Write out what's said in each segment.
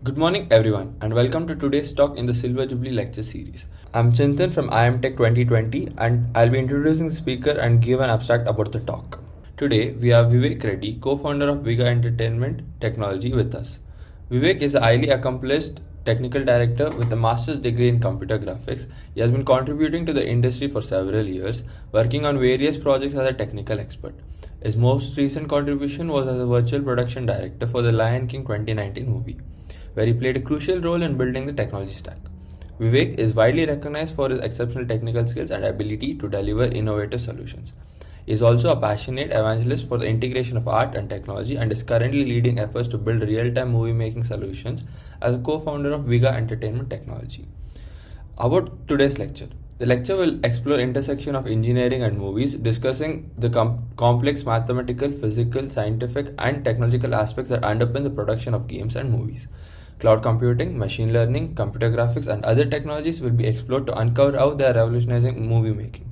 Good morning, everyone, and welcome to today's talk in the Silver Jubilee lecture series. I'm Chintan from IIM-Tech 2020, and I'll be introducing the speaker and give an abstract about the talk. Today, we have Vivek Reddy, co-founder of VigaET Entertainment Technology, with us. Vivek is a highly accomplished technical director with a master's degree in computer graphics. He has been contributing to the industry for several years, working on various projects as a technical expert. His most recent contribution was as a virtual production director for the Lion King 2019 movie, where he played a crucial role in building the technology stack. Vivek is widely recognized for his exceptional technical skills and ability to deliver innovative solutions. He is also a passionate evangelist for the integration of art and technology and is currently leading efforts to build real-time movie-making solutions as a co-founder of VigaET Entertainment Technology. About today's lecture. The lecture will explore intersection of engineering and movies, discussing the complex mathematical, physical, scientific, and technological aspects that underpin the production of games and movies. Cloud computing, machine learning, computer graphics, and other technologies will be explored to uncover how they are revolutionizing movie making.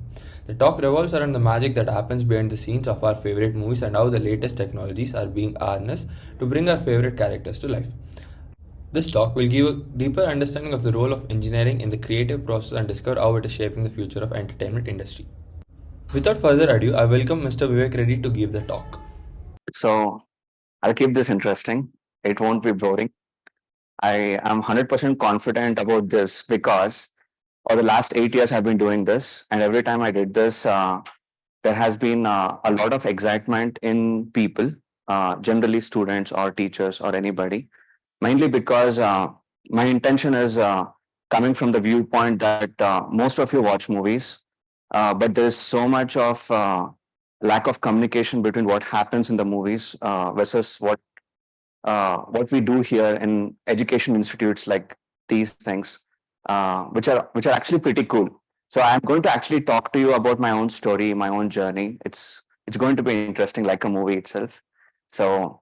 The talk revolves around the magic that happens behind the scenes of our favorite movies and how the latest technologies are being harnessed to bring our favorite characters to life. This talk will give a deeper understanding of the role of engineering in the creative process and discover how it is shaping the future of entertainment industry. Without further ado, I welcome Mr. Vivek Reddy to give the talk. So I'll keep this interesting. It won't be boring. I am 100% confident about this because for the last 8 years I've been doing this, and every time I did this, there has been a lot of excitement in people, generally students or teachers or anybody, mainly because my intention is coming from the viewpoint that most of you watch movies, but there's so much of lack of communication between what happens in the movies versus what we do here in education institutes like these things, which are actually pretty cool. So I'm going to actually talk to you about my own story, my own journey. It's going to be interesting, like a movie itself. So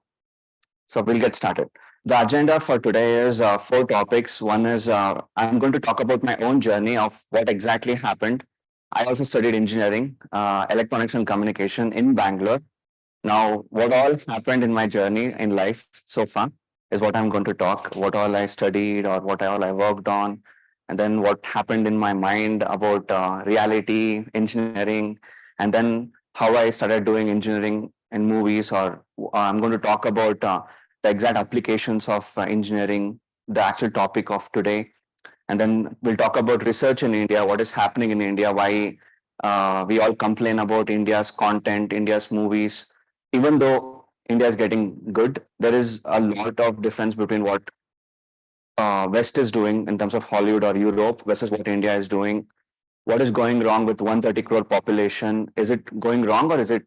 we'll get started. The agenda for today is 4 topics. One is I'm going to talk about my own journey of what exactly happened. I also studied engineering, electronics and communication in Bangalore. Now, what all happened in my journey in life so far is what I'm going to talk, what all I studied or what all I worked on, and then what happened in my mind about reality, engineering, and then how I started doing engineering in movies, or I'm going to talk about the exact applications of engineering, the actual topic of today. And then we'll talk about research in India, what is happening in India, why we all complain about India's content, India's movies. Even though India is getting good, there is a lot of difference between what West is doing in terms of Hollywood or Europe versus what India is doing. What is going wrong with 130 crore population? Is it going wrong or is it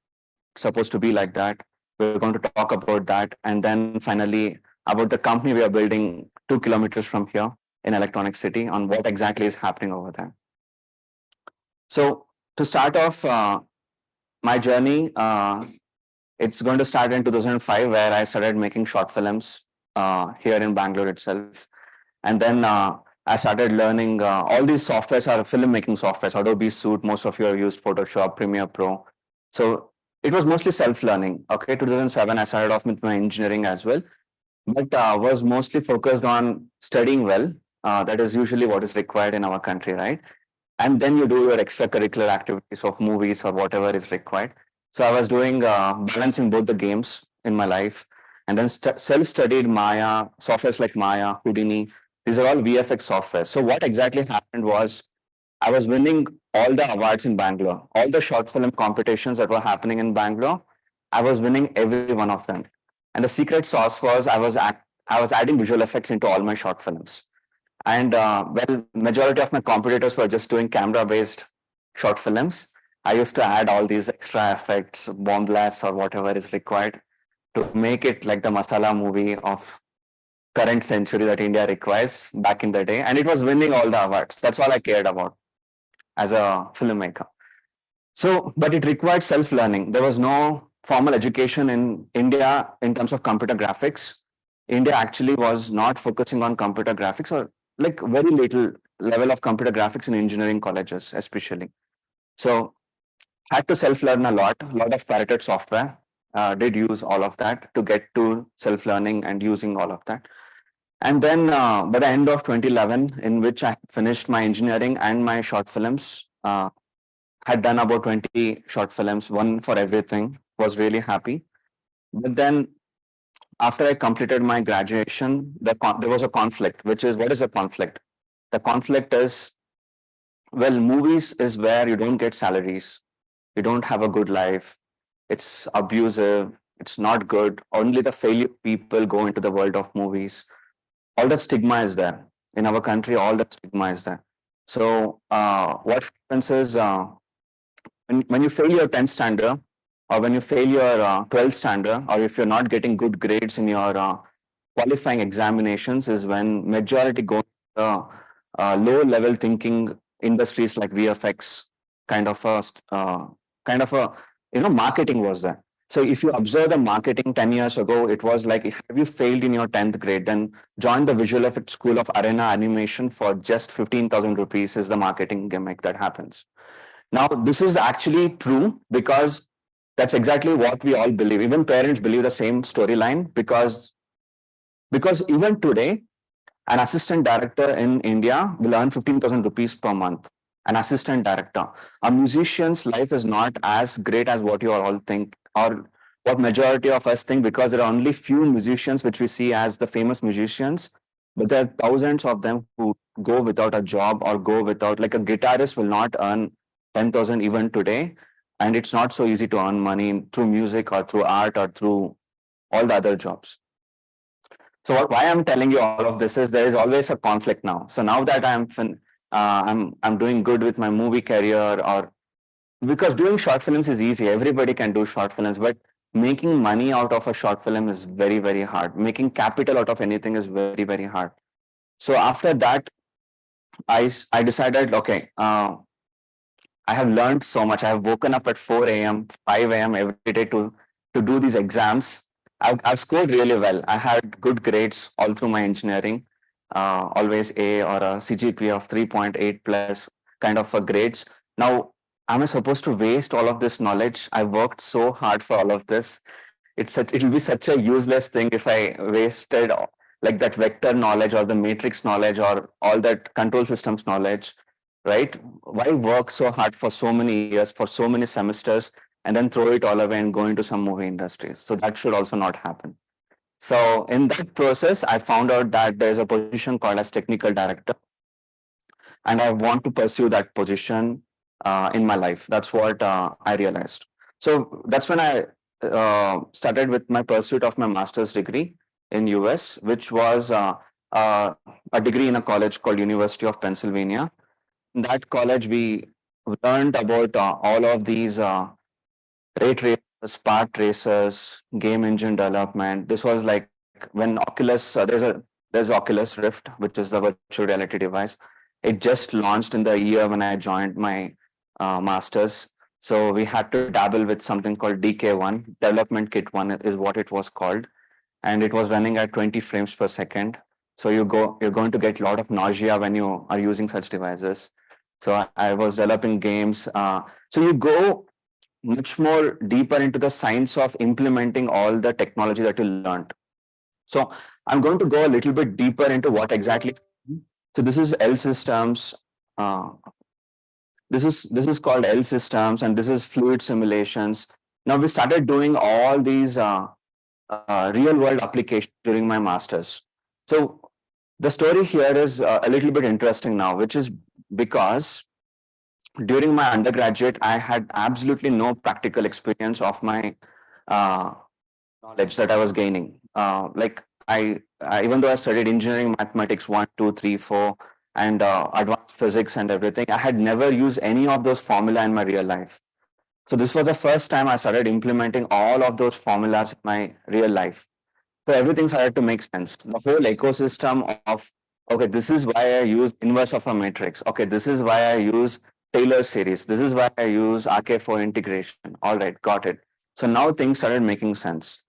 supposed to be like that? We're going to talk about that. And then finally, about the company we are building 2 kilometers from here in Electronic City, on what exactly is happening over there. So to start off my journey, it's going to start in 2005, where I started making short films here in Bangalore itself. And then I started learning all these softwares are filmmaking softwares, Adobe Suite. Most of you have used Photoshop, Premiere Pro. So it was mostly self-learning. Okay, 2007, I started off with my engineering as well, but was mostly focused on studying well. That is usually what is required in our country, right? And then you do your extracurricular activities of movies or whatever is required. So I was doing balancing both the games in my life, and then self-studied Maya, softwares like Maya, Houdini. These are all VFX software. So what exactly happened was I was winning all the awards in Bangalore, all the short film competitions that were happening in Bangalore. I was winning every one of them. And the secret sauce was I was adding visual effects into all my short films. And well, majority of my competitors were just doing camera-based short films. I used to add all these extra effects, bomb blasts or whatever is required to make it like the masala movie of current century that India requires back in the day. And it was winning all the awards. That's all I cared about as a filmmaker. So, but it required self-learning. There was no formal education in India in terms of computer graphics. India actually was not focusing on computer graphics, or like very little level of computer graphics in engineering colleges, especially. So had to self-learn a lot of pirated software, did use all of that to get to self-learning and using all of that. And then by the end of 2011, in which I finished my engineering and my short films, had done about 20 short films, one for everything, was really happy. But then after I completed my graduation, there was a conflict, which is, what is a conflict? The conflict is, well, movies is where you don't get salaries, you don't have a good life, it's abusive, it's not good. Only the failure people go into the world of movies. All the stigma is there in our country. All the stigma is there. So what happens is, when you fail your 10th standard, or when you fail your 12th standard, or if you're not getting good grades in your qualifying examinations, is when majority go to low level thinking industries like VFX, kind of a kind of a marketing was there. So if you observe the marketing 10 years ago, it was like, have you failed in your 10th grade, then join the visual effects school of Arena Animation for just 15,000 rupees is the marketing gimmick that happens. Now, this is actually true because that's exactly what we all believe. Even parents believe the same storyline, because even today, an assistant director in India will earn 15,000 rupees per month. An assistant director. A musician's life is not as great as what you all think, or what majority of us think, because there are only few musicians which we see as the famous musicians, but there are thousands of them who go without a job, or go without, like a guitarist will not earn 10,000 even today. And it's not so easy to earn money through music or through art or through all the other jobs. So why I'm telling you all of this is, there is always a conflict now. So now that I'm doing good with my movie career, or because doing short films is easy, everybody can do short films, but making money out of a short film is very, very hard. Making capital out of anything is very, very hard. So after that, I decided, okay, I have learned so much. I have woken up at 4 a.m., 5 a.m. every day to do these exams. I've scored really well. I had good grades all through my engineering, always A or a CGPA of 3.8 plus kind of a grades. Now, am I supposed to waste all of this knowledge? I worked so hard for all of this. It will be such a useless thing if I wasted like that vector knowledge, or the matrix knowledge, or all that control systems knowledge, right? Why work so hard for so many years, for so many semesters, and then throw it all away and go into some movie industry? So that should also not happen. So in that process, I found out that there's a position called as technical director, and I want to pursue that position in my life. That's what I realized. So that's when I started with my pursuit of my master's degree in US, which was a degree in a college called University of Pennsylvania. In that college, we learned about all of these rate racers, part racers, game engine development. This was like when Oculus, there's Oculus Rift, which is the virtual reality device. It just launched in the year when I joined my masters. So we had to dabble with something called DK1, Development Kit 1 is what it was called, and it was running at 20 frames per second. So you're going to get a lot of nausea when you are using such devices. So I was developing games. So you go much more deeper into the science of implementing all the technology that you learned. So I'm going to go a little bit deeper into what exactly. So this is L systems. Uh, this is called L systems, and this is fluid simulations. Now we started doing all these real world applications during my masters. So the story here is a little bit interesting now, which is because during my undergraduate, I had absolutely no practical experience of my uh, knowledge that I was gaining. Like even though I studied engineering, mathematics 1, 2, 3, 4, and advanced physics and everything, I had never used any of those formula in my real life. So this was the first time I started implementing all of those formulas in my real life. So everything started to make sense. The whole ecosystem of, okay, this is why I use inverse of a matrix. Okay, this is why I use Taylor series. This is why I use RK4 integration. All right, got it. So now things started making sense.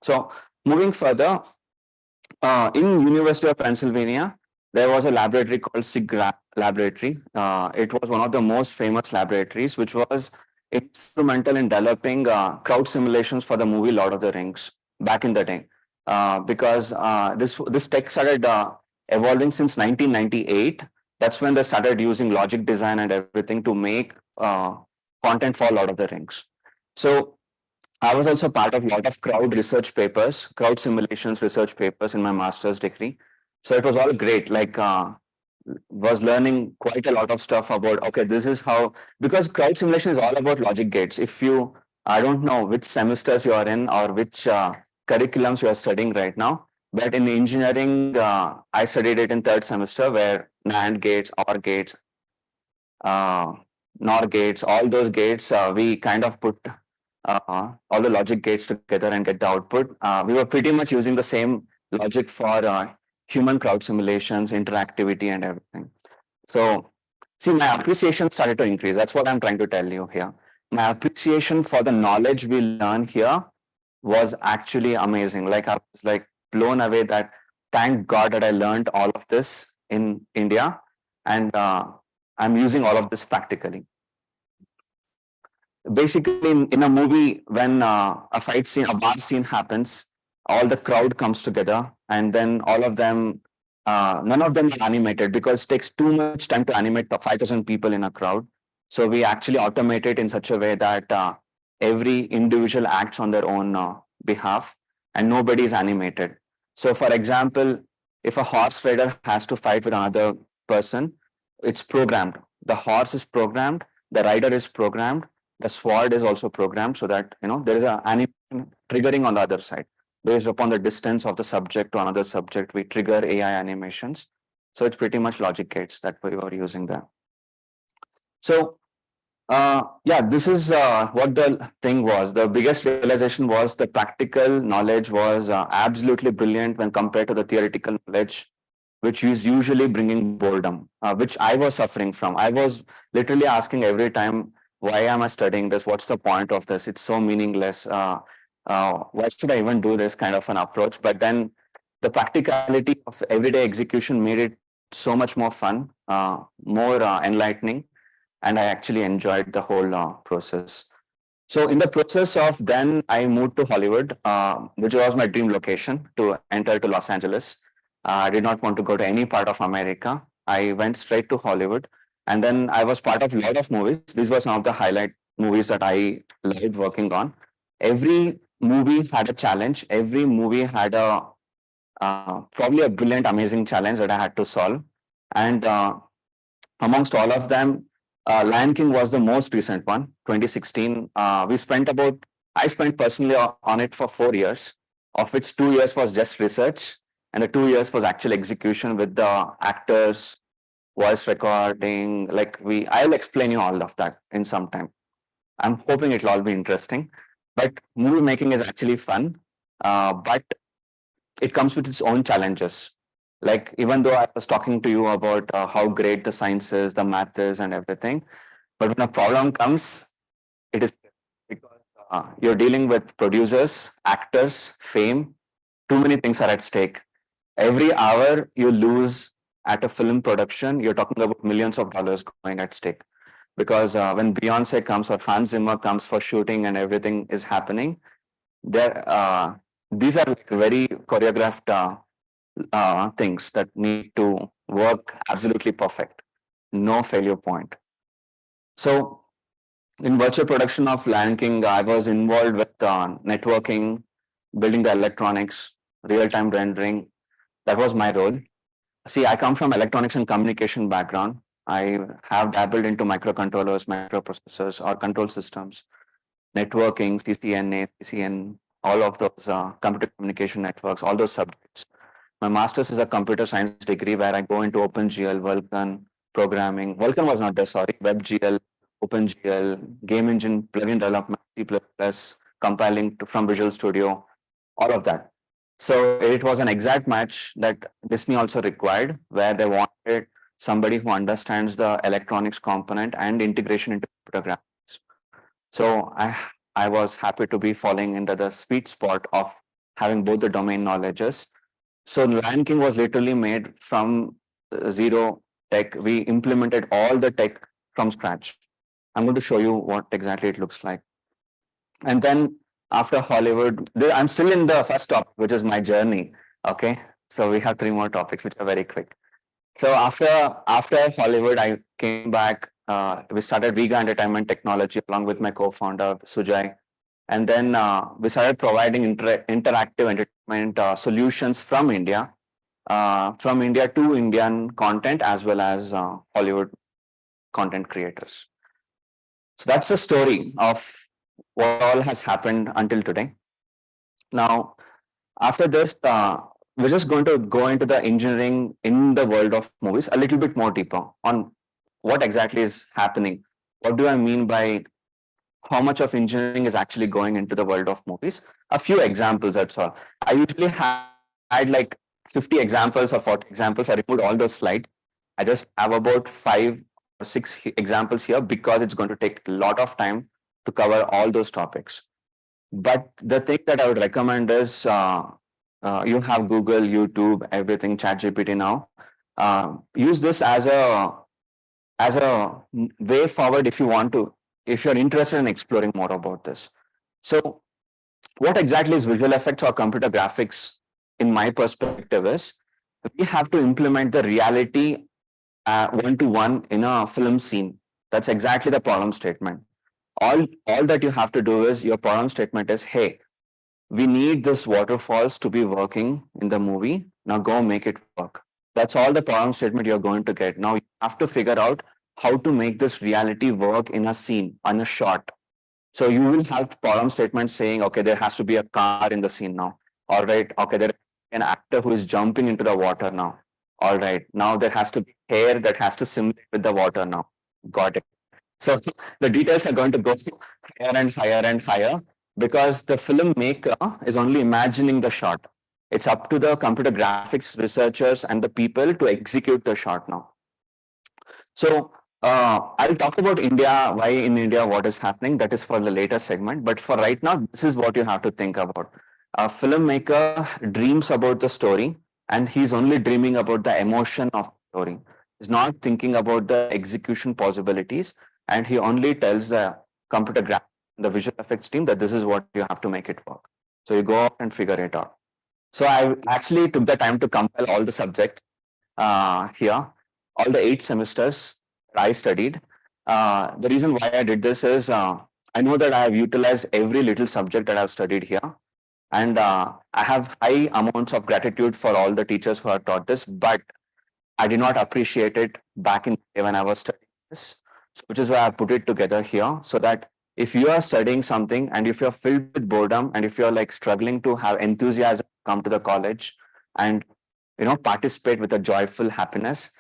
So moving further, in University of Pennsylvania, there was a laboratory called SIG laboratory. It was one of the most famous laboratories, which was instrumental in developing crowd simulations for the movie Lord of the Rings back in the day. because this tech started evolving since 1998. That's when they started using logic design and everything to make content for Lord of the Rings. So I was also part of a lot of crowd research papers, crowd simulations research papers in my master's degree. So it was all great. Like was learning quite a lot of stuff about, okay, this is how, because crowd simulation is all about logic gates. If you, I don't know which semesters you are in or which curriculums you are studying right now, but in engineering, I studied it in third semester, where NAND gates, OR gates, uh, NOR gates, all those gates, we kind of put all the logic gates together and get the output. We were pretty much using the same logic for human crowd simulations, interactivity, and everything. So, see, my appreciation started to increase. That's what I'm trying to tell you here. My appreciation for the knowledge we learn here was actually amazing. Like I was like blown away that thank God that I learned all of this in India, and I'm using all of this practically. Basically, in a movie, when a fight scene, a bar scene happens, all the crowd comes together, and then all of them, none of them are animated because it takes too much time to animate the 5,000 people in a crowd. So we actually automate it in such a way that every individual acts on their own behalf, and nobody is animated. So, for example, if a horse rider has to fight with another person, it's programmed. The horse is programmed, the rider is programmed, the sword is also programmed, so that there is an animation triggering on the other side. Based upon the distance of the subject to another subject, we trigger AI animations. So it's pretty much logic gates that we were using there. So yeah, this is what the thing was. The biggest realization was the practical knowledge was absolutely brilliant when compared to the theoretical knowledge, which is usually bringing boredom, which I was suffering from. I was literally asking every time, why am I studying this? What's the point of this? It's so meaningless. Why should I even do this kind of an approach? But then the practicality of everyday execution made it so much more fun, more enlightening, and I actually enjoyed the whole process. So in the process of then I moved to Hollywood, which was my dream location to enter to Los Angeles. I did not want to go to any part of America. I went straight to Hollywood, and then I was part of a lot of movies. This was one of the highlight movies that I loved working on. Every movie had a challenge. Every movie had a probably a brilliant, amazing challenge that I had to solve. And amongst all of them, Lion King was the most recent one, 2016. I spent personally on it for 4 years, of which 2 years was just research, and the 2 years was actual execution with the actors, voice recording. I'll explain you all of that in some time. I'm hoping it'll all be interesting. But movie making is actually fun, but it comes with its own challenges. Like, even though I was talking to you about how great the science is, the math is, and everything, but when a problem comes, it is because you're dealing with producers, actors, fame. Too many things are at stake. Every hour you lose at a film production, you're talking about millions of dollars going at stake. Because when Beyonce comes or Hans Zimmer comes for shooting and everything is happening, these are like very choreographed things that need to work absolutely perfect, no failure point. So in virtual production of Lion King, I was involved with networking, building the electronics, real-time rendering. That was my role. See, I come from electronics and communication background. I have dabbled into microcontrollers, microprocessors, or control systems, networking, CCNA, CCN, all of those computer communication networks, all those subjects. My master's is a computer science degree where I go into OpenGL, Vulkan, programming. Vulkan was not there, sorry. WebGL, OpenGL, game engine, plugin development, C++, compiling from Visual Studio, all of that. So it was an exact match that Disney also required, where they wanted somebody who understands the electronics component and integration into computer graphics. So I was happy to be falling into the sweet spot of having both the domain knowledges. So Lion King was literally made from zero tech. We implemented all the tech from scratch. I'm going to show you what exactly it looks like. And then after Hollywood, I'm still in the first topic, which is my journey. Okay, so we have three more topics, which are very quick. So after Hollywood, I came back. We started Viga Entertainment Technology along with my co-founder Sujay, and then we started providing interactive entertainment solutions from India to Indian content as well as Hollywood content creators. So that's the story of what all has happened until today. Now, after this, we're just going to go into the engineering in the world of movies a little bit more deeper on what exactly is happening. What do I mean by how much of engineering is actually going into the world of movies? A few examples, that's all. I usually had like 50 examples or 40 examples. I removed all those slides. I just have about 5 or 6 examples here because it's going to take a lot of time to cover all those topics. But the thing that I would recommend is you have Google, YouTube, everything, ChatGPT now. Use this as a way forward if you want to, if you're interested in exploring more about this. So, what exactly is visual effects or computer graphics? In my perspective, is we have to implement the reality one to one in a film scene. That's exactly the problem statement. All that you have to do is your problem statement is, hey, we need this waterfalls to be working in the movie. Now go make it work. That's all the problem statement you're going to get. Now you have to figure out how to make this reality work in a scene, on a shot. So you will have problem statements saying, okay, there has to be a car in the scene now. All right. Okay, there is an actor who is jumping into the water now. All right. Now there has to be hair that has to simulate with the water now. Got it. So the details are going to go higher and higher and higher because the filmmaker is only imagining the shot. It's up to the computer graphics researchers and the people to execute the shot now. So I'll talk about India, why in India, what is happening. That is for the later segment. But for right now, this is what you have to think about. A filmmaker dreams about the story and he's only dreaming about the emotion of the story. He's not thinking about the execution possibilities and he only tells the computer graphics, the visual effects team that this is what you have to make it work. So you go out and figure it out. So I actually took the time to compile all the subjects here, all the 8 semesters I studied. The reason why I did this is I know that I have utilized every little subject that I've studied here. And I have high amounts of gratitude for all the teachers who have taught this, but I did not appreciate it back in the day when I was studying this, which is why I put it together here so that if you are studying something and if you're filled with boredom and if you're like struggling to have enthusiasm come to the college and participate with a joyful happiness,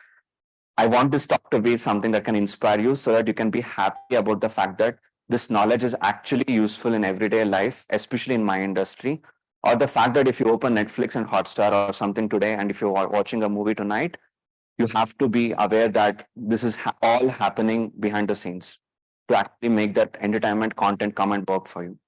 I want this talk to be something that can inspire you so that you can be happy about the fact that this knowledge is actually useful in everyday life, especially in my industry. Or the fact that if you open Netflix and Hotstar or something today, and if you're watching a movie tonight, you have to be aware that this is all happening behind the scenes to actually make that entertainment content come and work for you.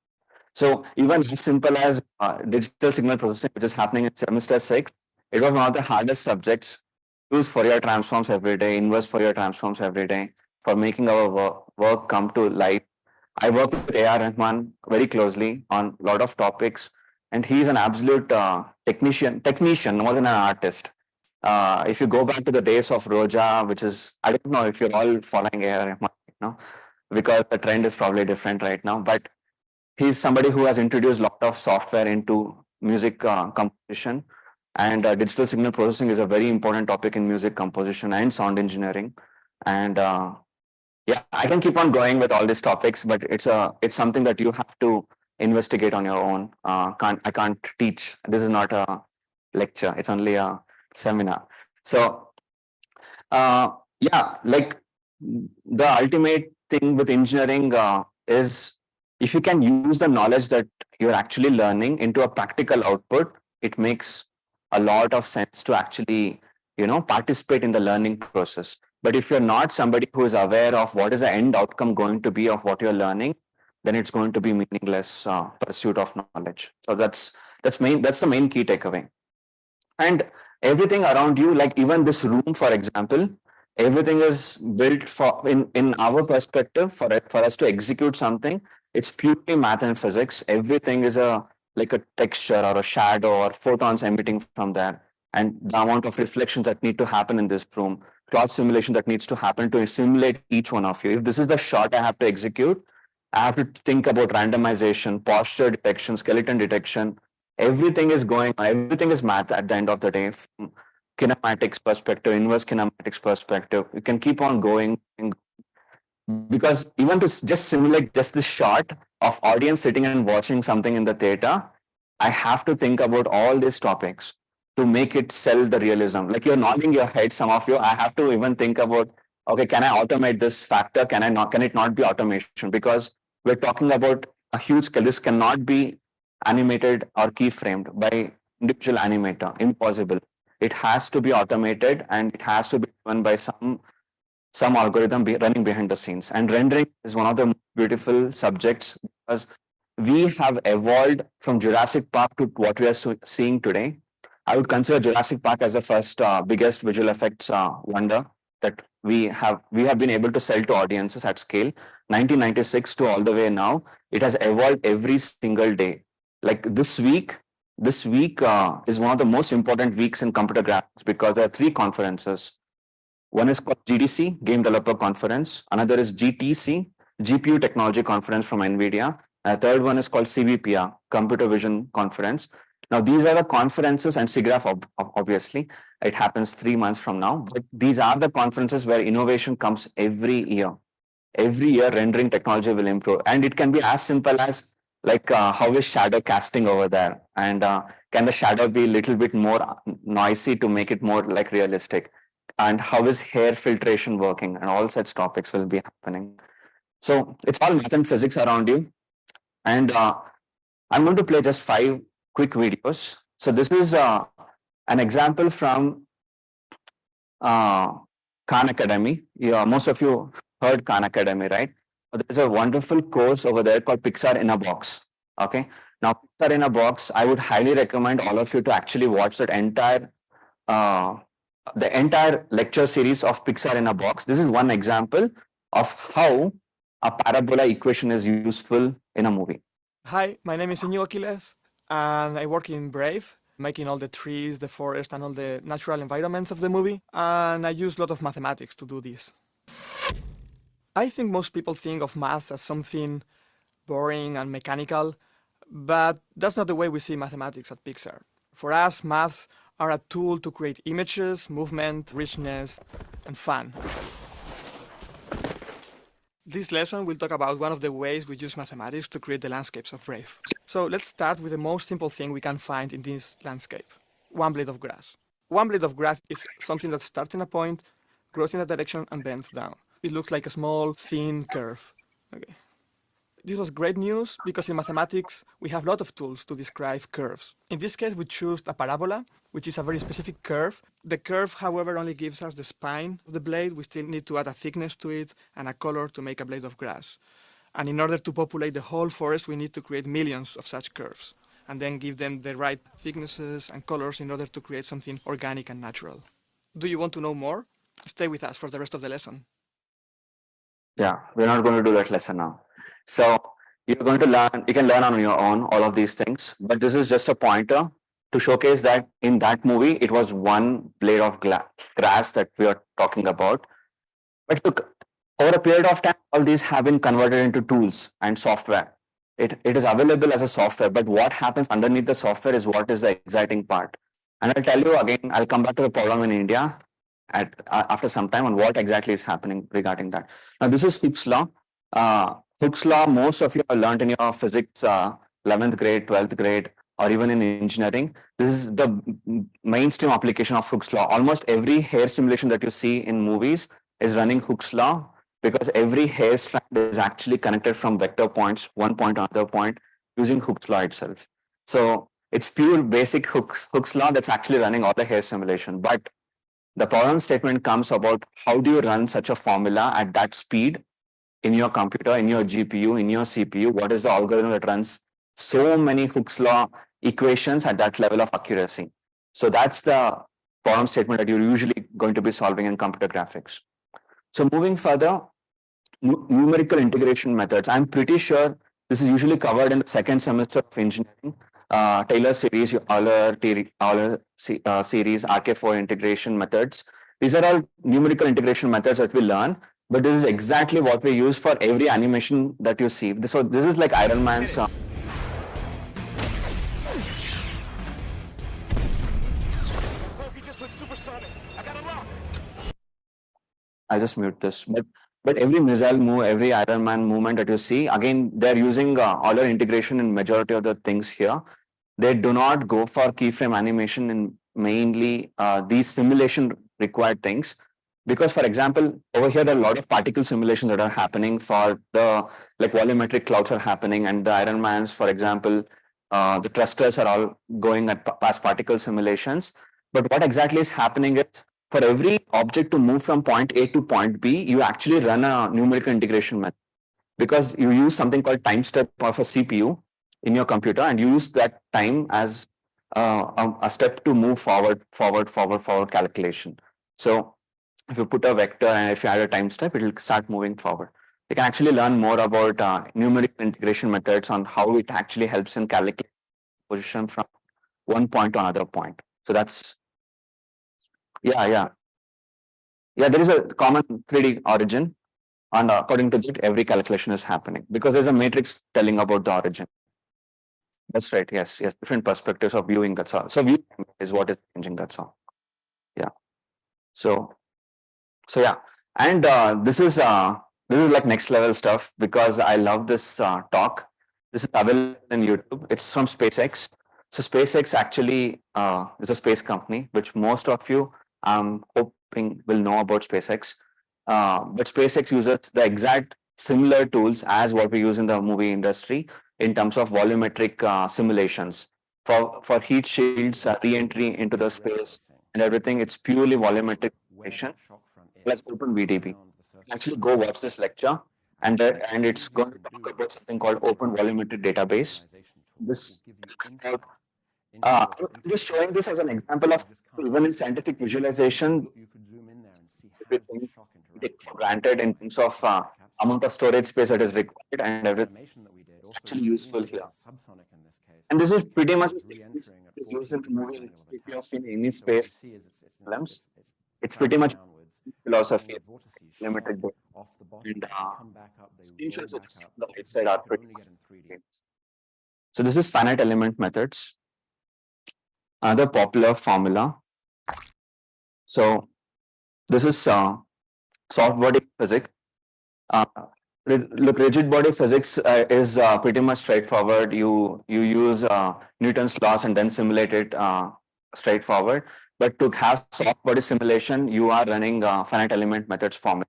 So even as simple as digital signal processing, which is happening in semester 6, it was one of the hardest subjects. Use Fourier transforms every day, inverse Fourier transforms every day for making our work come to life. I work with A.R. Rahman very closely on a lot of topics, and he's an absolute technician more than an artist. If you go back to the days of Roja, which is, I don't know if you're all following A.R. Rahman right now, because the trend is probably different right now, but he's somebody who has introduced a lot of software into music composition, and digital signal processing is a very important topic in music composition and sound engineering. And yeah, I can keep on going with all these topics, but it's something that you have to investigate on your own. I can't teach. This is not a lecture. It's only a seminar. So yeah, like the ultimate thing with engineering is if you can use the knowledge that you're actually learning into a practical output, it makes a lot of sense to actually participate in the learning process. But if you're not somebody who is aware of what is the end outcome going to be of what you're learning, then it's going to be meaningless pursuit of knowledge. So that's the main key takeaway. And everything around you, like even this room, for example, everything is built for in our perspective for us to execute something. It's purely math and physics. Everything is like a texture or a shadow or photons emitting from there. And the amount of reflections that need to happen in this room, cloth simulation that needs to happen to simulate each one of you. If this is the shot I have to execute, I have to think about randomization, posture detection, skeleton detection. Everything is going on. Everything is math at the end of the day. From kinematics perspective, inverse kinematics perspective, you can keep on going, because even to just simulate just this shot of audience sitting and watching something in the theater, I have to think about all these topics to make it sell the realism. Like you're nodding your head, some of you, I have to even think about, okay, can I automate this factor? Can it not be automation? Because we're talking about a huge scale. This cannot be animated or keyframed by individual animator. Impossible. It has to be automated and it has to be done by some algorithm running behind the scenes. And rendering is one of the most beautiful subjects, because we have evolved from Jurassic Park to what we are seeing today. I would consider Jurassic Park as the first biggest visual effects wonder that we have been able to sell to audiences at scale. 1996 to all the way now, it has evolved every single day. Like this week is one of the most important weeks in computer graphics, because there are three conferences. One is called GDC, Game Developer Conference. Another is GTC, GPU Technology Conference from NVIDIA. And the third one is called CVPR, Computer Vision Conference. Now, these are the conferences, and SIGGRAPH, obviously, it happens 3 months from now. But these are the conferences where innovation comes every year. Every year, rendering technology will improve. And it can be as simple as like how is shadow casting over there? And can the shadow be a little bit more noisy to make it more like realistic? And how is hair filtration working, and all such topics will be happening. So it's all math and physics around you. And I'm going to play just 5 quick videos. So this is an example from Khan Academy. Most of you heard Khan Academy, right? There's a wonderful course over there called Pixar in a Box. Okay. Now, Pixar in a Box, I would highly recommend all of you to actually watch that entire lecture series of Pixar in a Box. This is one example of how a parabola equation is useful in a movie. Hi, my name is Iñigo Quiles, and I work in Brave, making all the trees, the forest, and all the natural environments of the movie. And I use a lot of mathematics to do this. I think most people think of maths as something boring and mechanical, but that's not the way we see mathematics at Pixar. For us, maths are a tool to create images, movement, richness, and fun. This lesson will talk about one of the ways we use mathematics to create the landscapes of Brave. So let's start with the most simple thing we can find in this landscape: one blade of grass. One blade of grass is something that starts in a point, grows in a direction, and bends down. It looks like a small, thin curve. Okay. This was great news because in mathematics we have a lot of tools to describe curves. In this case we chose a parabola, which is a very specific curve. The curve, however, only gives us the spine of the blade. We still need to add a thickness to it and a color to make a blade of grass. And in order to populate the whole forest, we need to create millions of such curves and then give them the right thicknesses and colors in order to create something organic and natural. Do you want to know more? Stay with us for the rest of the lesson. Yeah, we're not going to do that lesson now. So you're going to learn, you can learn on your own all of these things, but this is just a pointer to showcase that in that movie, it was one blade of grass that we are talking about. But look, over a period of time, all these have been converted into tools and software. It is available as a software, but what happens underneath the software is what is the exciting part. And I'll tell you again, I'll come back to the problem in India after some time on what exactly is happening regarding that. Now, this is Hooke's law. Hooke's law, most of you have learned in your physics 11th grade, 12th grade, or even in engineering. This is the mainstream application of Hooke's law. Almost every hair simulation that you see in movies is running Hooke's law, because every hair strand is actually connected from vector points, one point to another point, using Hooke's law itself. So it's pure basic Hooke's law that's actually running all the hair simulation. But the problem statement comes about how do you run such a formula at that speed in your computer, in your GPU, in your CPU? What is the algorithm that runs so many Hooke's law equations at that level of accuracy? So that's the problem statement that you're usually going to be solving in computer graphics. So moving further, numerical integration methods. I'm pretty sure This is usually covered in the second semester of engineering. Taylor series, series, RK4 integration methods. These are all numerical integration methods that we learn, but this is exactly what we use for every animation that you see. So this is like Iron Man's. I'll just mute this. But every missile move, every Iron Man movement that you see, again, they're using order integration in majority of the things here. They do not go for keyframe animation in mainly these simulation required things. Because, for example, over here, there are a lot of particle simulations that are happening for the, like volumetric clouds are happening, and the Iron Mans, for example, the thrusters are all going at past particle simulations. But what exactly is happening is, for every object to move from point A to point B, you actually run a numerical integration method, because you use something called time step of a CPU in your computer, and you use that time as a step to move forward calculation. So if you put a vector and if you add a time step, it will start moving forward. You can actually learn more about numerical integration methods on how it actually helps in calculating position from one point to another point. So that's, yeah, there is a common 3D origin, and according to that, every calculation is happening because there's a matrix telling about the origin. That's right. Yes. Different perspectives of viewing. That's all. So view is what is changing. That's all. Yeah. So yeah, and this is like next level stuff, because I love this talk. This is available in YouTube. It's from SpaceX. So SpaceX actually is a space company, which most of you, I'm hoping, will know about SpaceX. But SpaceX uses the exact similar tools as what we use in the movie industry in terms of volumetric simulations for heat shields, re-entry into the space and everything. It's purely volumetric simulation plus open VDB. Actually, go watch this lecture, and it's going to talk about something called open volumetric database. This I'm just showing this as an example of, even in scientific visualization, we take for granted in terms of amount of storage space that is required and everything. It's actually useful here. And this is pretty much the same is used in the movie industry. If you have seen any space films, it's pretty much philosophy, limited book. And screenshots of the right side are pretty much. So this is finite element methods. Another popular formula. So this is soft body physics. Look, rigid body physics is pretty much straightforward. You use Newton's laws and then simulate it straightforward. But to have soft body simulation, you are running finite element methods formula.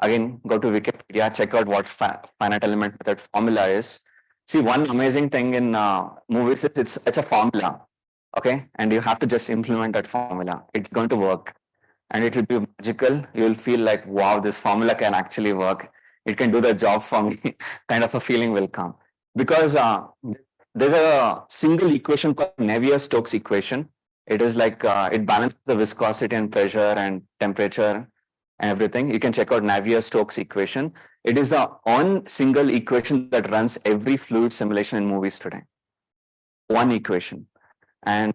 Again, go to Wikipedia, check out what finite element method formula is. See, one amazing thing in movies is it's a formula, okay? And you have to just implement that formula. It's going to work, and it will be magical. You'll feel like, wow, this formula can actually work. It can do the job for me. Kind of a feeling will come, because there's a single equation called Navier-Stokes equation. It is like it balances the viscosity and pressure and temperature and everything. You can check out Navier-Stokes equation. It is a one single equation that runs every fluid simulation in movies today. One equation, and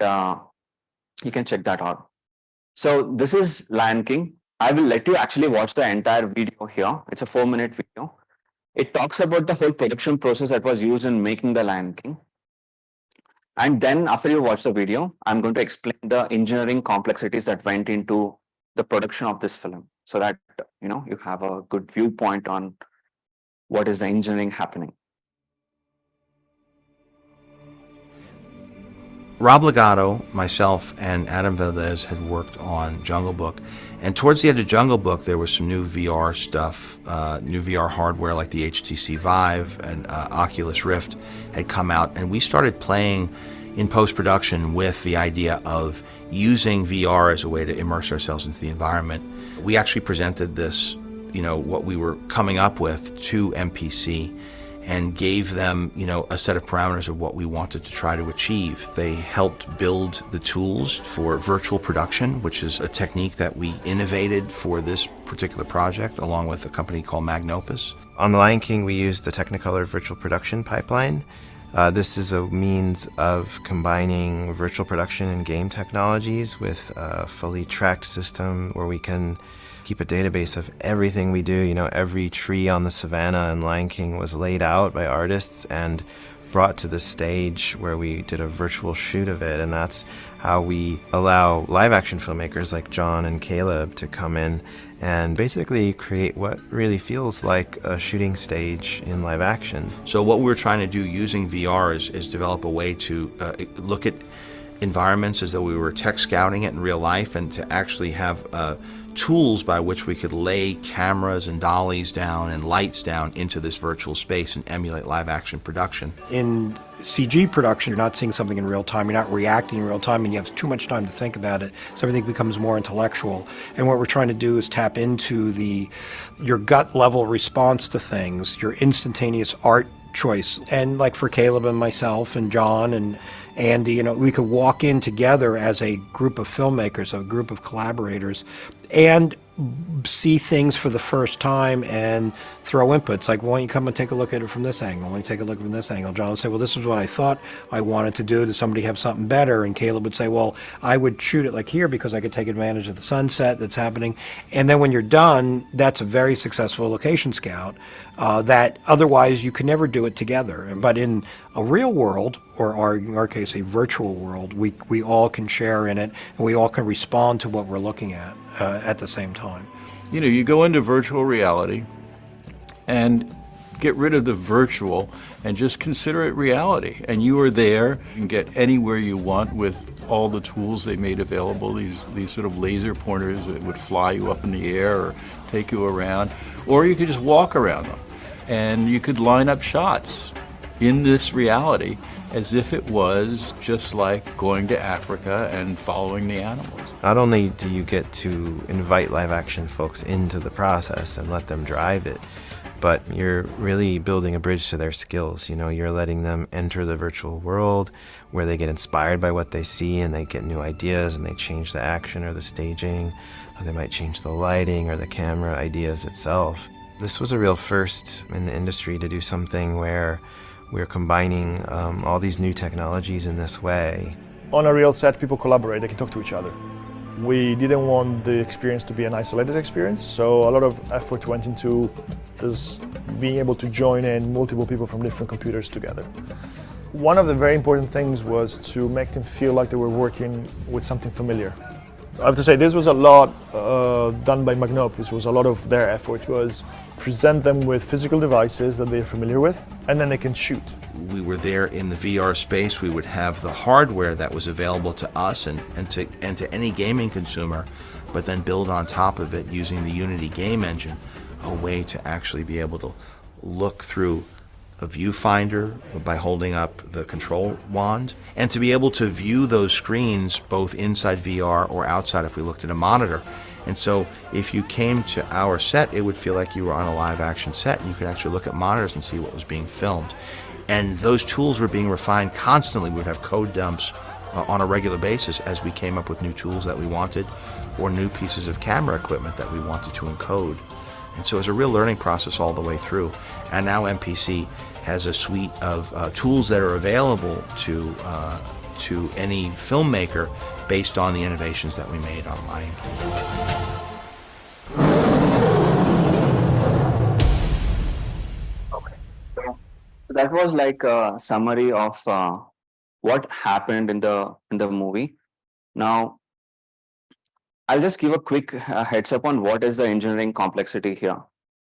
you can check that out. So this is Lion King. I will let you actually watch the entire video here. It's a 4-minute video. It talks about the whole production process that was used in making the Lion King. And then after you watch the video, I'm going to explain the engineering complexities that went into the production of this film, so that you have a good viewpoint on what is the engineering happening. Rob Legato, myself, and Adam Valdez had worked on Jungle Book, and towards the end of Jungle Book, there was some new VR stuff, new VR hardware like the HTC Vive and Oculus Rift had come out, and we started playing in post-production with the idea of using VR as a way to immerse ourselves into the environment. We actually presented this, what we were coming up with, to MPC, and gave them, a set of parameters of what we wanted to try to achieve. They helped build the tools for virtual production, which is a technique that we innovated for this particular project, along with a company called Magnopus. On The Lion King, we used the Technicolor virtual production pipeline. This is a means of combining virtual production and game technologies with a fully tracked system where we can keep a database of everything we do. Every tree on the savannah in Lion King was laid out by artists and brought to the stage where we did a virtual shoot of it. And that's how we allow live action filmmakers like John and Caleb to come in and basically create what really feels like a shooting stage in live action. So what we're trying to do using VR is develop a way to look at environments as though we were tech scouting it in real life, and to actually have tools by which we could lay cameras and dollies down and lights down into this virtual space and emulate live action production. In CG production, you're not seeing something in real time, you're not reacting in real time, and you have too much time to think about it, so everything becomes more intellectual. And what we're trying to do is tap into your gut level response to things, your instantaneous art choice. And like for Caleb and myself and John and Andy, we could walk in together as a group of filmmakers, a group of collaborators, and see things for the first time and throw inputs like, why don't you come and take a look at it from this angle? Why don't you take a look from this angle? John would say, well, this is what I thought I wanted to do. Does somebody have something better? And Caleb would say, well, I would shoot it like here because I could take advantage of the sunset that's happening. And then when you're done, that's a very successful location scout that otherwise you could never do it together. But in a real world, or in our case, a virtual world, we all can share in it, and we all can respond to what we're looking at the same time. You go into virtual reality and get rid of the virtual and just consider it reality. And you are there. You can get anywhere you want with all the tools they made available, these sort of laser pointers that would fly you up in the air or take you around. Or you could just walk around them. And you could line up shots in this reality as if it was just like going to Africa and following the animals. Not only do you get to invite live action folks into the process and let them drive it, but you're really building a bridge to their skills. You're letting them enter the virtual world where they get inspired by what they see and they get new ideas and they change the action or the staging, or they might change the lighting or the camera ideas itself. This was a real first in the industry to do something where we're combining all these new technologies in this way. On a real set, people collaborate, they can talk to each other. We didn't want the experience to be an isolated experience, so a lot of effort went into this being able to join in multiple people from different computers together. One of the very important things was to make them feel like they were working with something familiar. I have to say, this was a lot done by Magnopus. Was a lot of their effort was present them with physical devices that they're familiar with, and then they can shoot. We were there in the VR space. We would have the hardware that was available to us and to any gaming consumer, but then build on top of it using the Unity game engine, a way to actually be able to look through a viewfinder by holding up the control wand, and to be able to view those screens both inside VR or outside if we looked at a monitor. And so if you came to our set, it would feel like you were on a live action set, and you could actually look at monitors and see what was being filmed. And those tools were being refined constantly. We would have code dumps on a regular basis as we came up with new tools that we wanted, or new pieces of camera equipment that we wanted to encode. And so it was a real learning process all the way through. And now MPC has a suite of tools that are available to any filmmaker based on the innovations that we made on Lion King. Okay. So that was like a summary of what happened in the movie. Now, I'll just give a quick heads up on what is the engineering complexity here.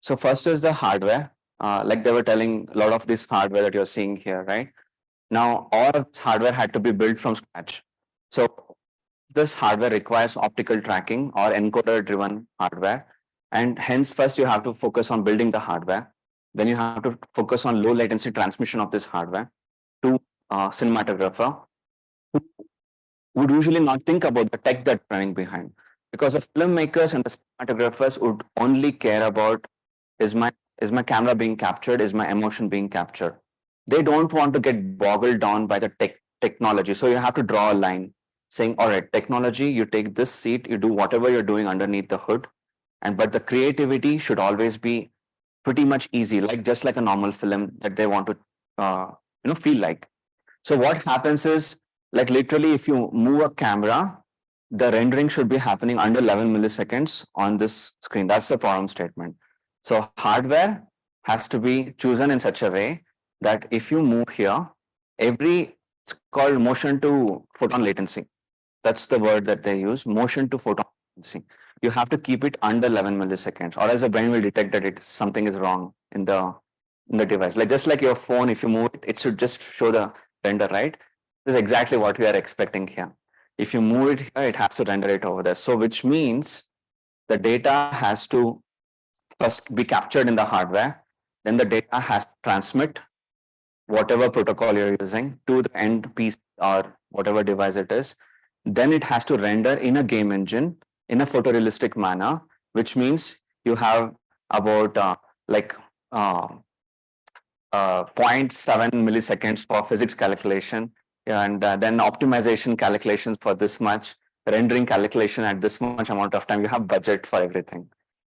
So first is the hardware. Like they were telling, a lot of this hardware that you're seeing here, right? Now, all of this hardware had to be built from scratch. So this hardware requires optical tracking or encoder-driven hardware. And hence, first you have to focus on building the hardware. Then you have to focus on low latency transmission of this hardware to cinematographer, who would usually not think about the tech that's running behind. Because the filmmakers and the cinematographers would only care about, is my Is my camera being captured? Is my emotion being captured? They don't want to get boggled down by the technology. So you have to draw a line saying, all right, technology, you take this seat, you do whatever you're doing underneath the hood. But the creativity should always be pretty much easy, like just like a normal film that they want to, feel like. So what happens is, like literally, if you move a camera, the rendering should be happening under 11 milliseconds on this screen. That's the problem statement. So hardware has to be chosen in such a way that if you move here, it's called motion to photon latency. That's the word that they use, motion to photon latency. You have to keep it under 11 milliseconds, or else the brain will detect that something is wrong in the device. Like just like your phone, if you move it, it should just show the render, right? This is exactly what we are expecting here. If you move it here, it has to render it over there. So which means the data has to first be captured in the hardware, then the data has to transmit whatever protocol you're using to the end piece or whatever device it is. Then it has to render in a game engine in a photorealistic manner, which means you have about 0.7 milliseconds for physics calculation, and then optimization calculations for this much, rendering calculation at this much amount of time. You have budget for everything.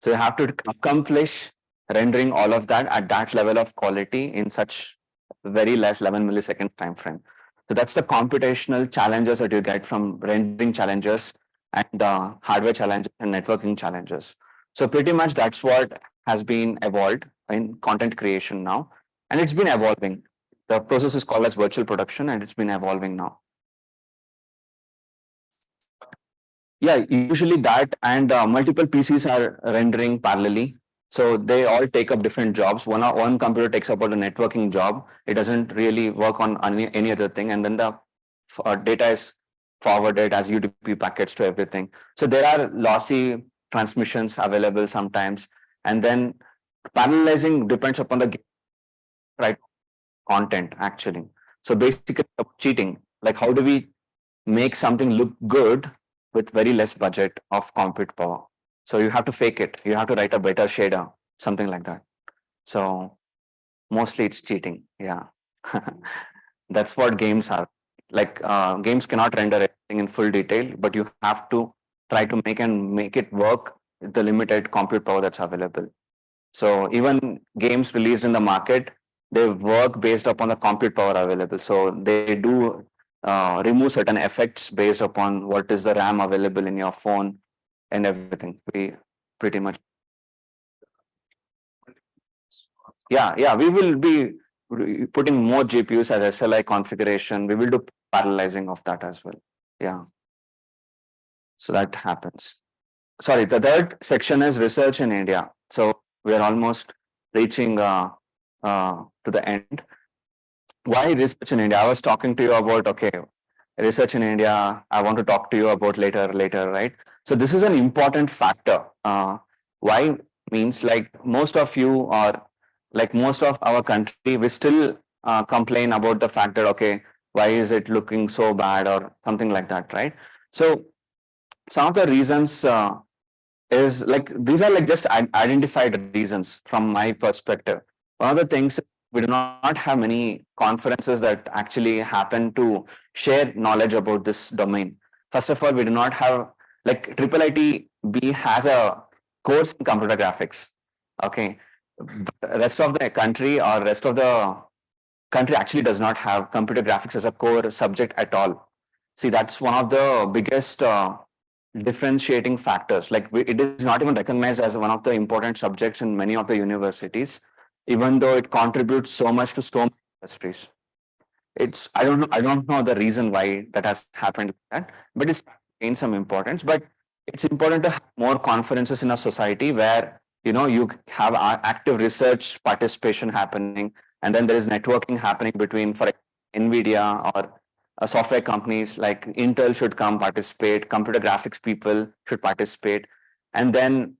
So you have to accomplish rendering all of that at that level of quality in such very less 11 millisecond time frame. So that's the computational challenges that you get from rendering challenges and hardware challenges and networking challenges. So pretty much that's what has been evolved in content creation now. And it's been evolving. The process is called as virtual production, and it's been evolving now. Yeah, usually that and multiple PCs are rendering parallelly. So they all take up different jobs. One computer takes up all the networking job. It doesn't really work on any other thing. And then the data is forwarded as UDP packets to everything. So there are lossy transmissions available sometimes. And then parallelizing depends upon the right content actually. So basically cheating, like how do we make something look good with very less budget of compute power? So you have to fake it. You have to write a better shader, something like that. So mostly it's cheating. Yeah. That's what games are. Like games cannot render everything in full detail, but you have to try to make it work with the limited compute power that's available. So even games released in the market, they work based upon the compute power available. So they do remove certain effects based upon what is the RAM available in your phone and everything. We pretty much. Yeah, we will be putting more GPUs as SLI configuration. We will do parallelizing of that as well. Yeah. So that happens. Sorry, the third section is research in India. So we are almost reaching to the end. Why research in India? I was talking to you about, okay, research in India, I want to talk to you about later, right? So this is an important factor. Why means like most of you are, like most of our country, we still complain about the fact that, okay, why is it looking so bad or something like that, right? So some of the reasons is like, these are like just identified reasons from my perspective. One of the things, we do not have many conferences that actually happen to share knowledge about this domain. First of all, we do not have, like IIIT-B has a course in computer graphics. Okay. But rest of the country or rest of the country actually does not have computer graphics as a core subject at all. See, that's one of the biggest differentiating factors. Like it is not even recognized as one of the important subjects in many of the universities, even though it contributes so much to so many industries. I don't know the reason why that has happened, but it's gained some importance. But it's important to have more conferences in a society where you have active research participation happening, and then there is networking happening between, for NVIDIA or software companies like Intel should come participate, computer graphics people should participate, and then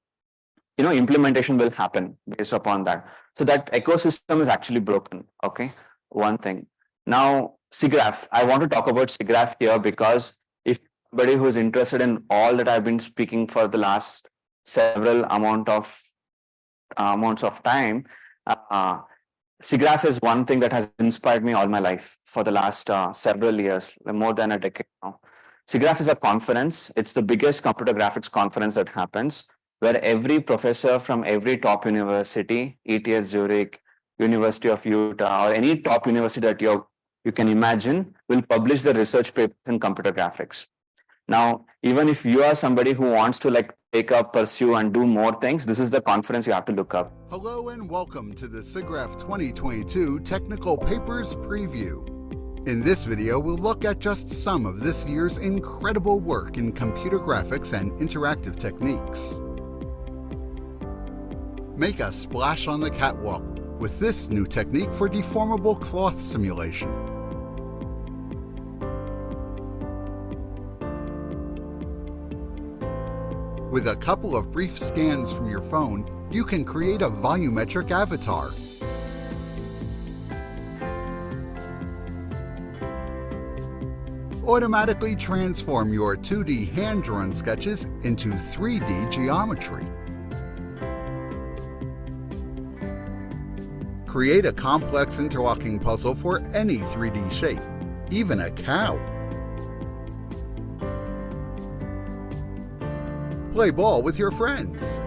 implementation will happen based upon that. So that ecosystem is actually broken. Okay, one thing. Now SIGGRAPH, I want to talk about SIGGRAPH here because if anybody who is interested in all that I've been speaking for the last several amount of amounts of time, SIGGRAPH is one thing that has inspired me all my life for the last several years, more than a decade now. SIGGRAPH is a conference. It's the biggest computer graphics conference that happens, where every professor from every top university, ETH Zurich, University of Utah, or any top university that you can imagine, will publish the research papers in computer graphics. Now, even if you are somebody who wants to take up, pursue, and do more things, this is the conference you have to look up. Hello and welcome to the SIGGRAPH 2022 Technical Papers Preview. In this video, we'll look at just some of this year's incredible work in computer graphics and interactive techniques. Make a splash on the catwalk with this new technique for deformable cloth simulation. With a couple of brief scans from your phone, you can create a volumetric avatar. Automatically transform your 2D hand-drawn sketches into 3D geometry. Create a complex interlocking puzzle for any 3D shape, even a cow. Play ball with your friends.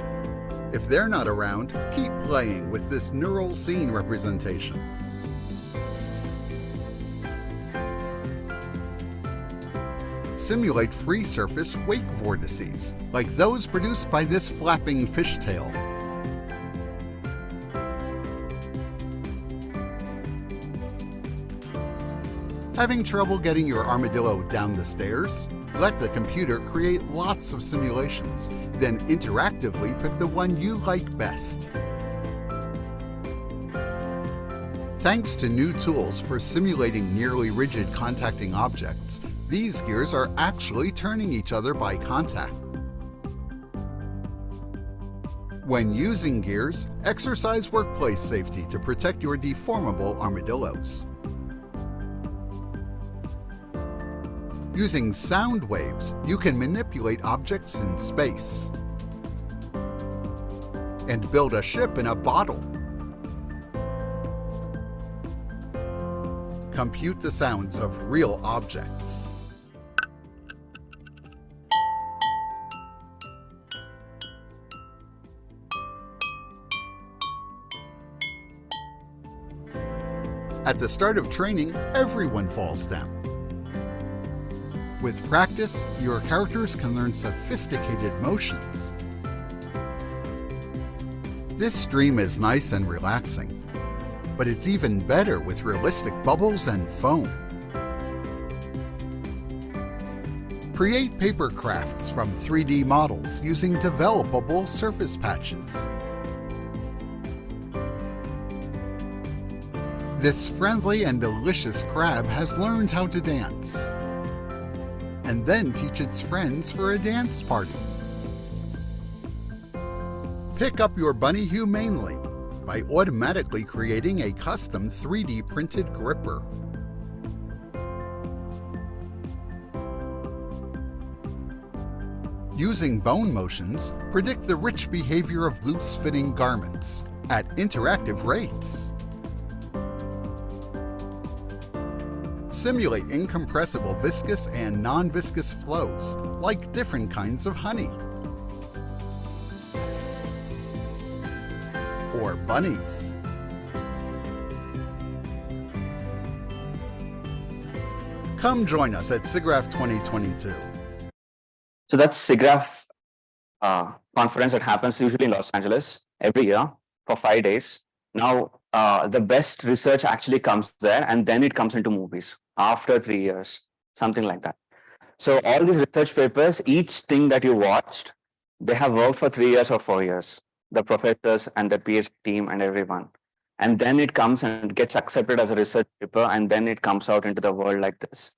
If they're not around, keep playing with this neural scene representation. Simulate free surface wake vortices, like those produced by this flapping fishtail. Having trouble getting your armadillo down the stairs? Let the computer create lots of simulations, then interactively pick the one you like best. Thanks to new tools for simulating nearly rigid contacting objects, these gears are actually turning each other by contact. When using gears, exercise workplace safety to protect your deformable armadillos. Using sound waves, you can manipulate objects in space and build a ship in a bottle. Compute the sounds of real objects. At the start of training, everyone falls down. With practice, your characters can learn sophisticated motions. This stream is nice and relaxing, but it's even better with realistic bubbles and foam. Create paper crafts from 3D models using developable surface patches. This friendly and delicious crab has learned how to dance, and then teach its friends for a dance party. Pick up your bunny humanely by automatically creating a custom 3D printed gripper. Using bone motions, predict the rich behavior of loose-fitting garments at interactive rates. Simulate incompressible viscous and non-viscous flows, like different kinds of honey. Or bunnies. Come join us at SIGGRAPH 2022. So that's SIGGRAPH conference that happens usually in Los Angeles every year for 5 days. Now, the best research actually comes there, and then it comes into movies after 3 years, something like that. So all these research papers, each thing that you watched, they have worked for 3 years or 4 years, the professors and the PhD team and everyone. And then it comes and gets accepted as a research paper, and then it comes out into the world like this.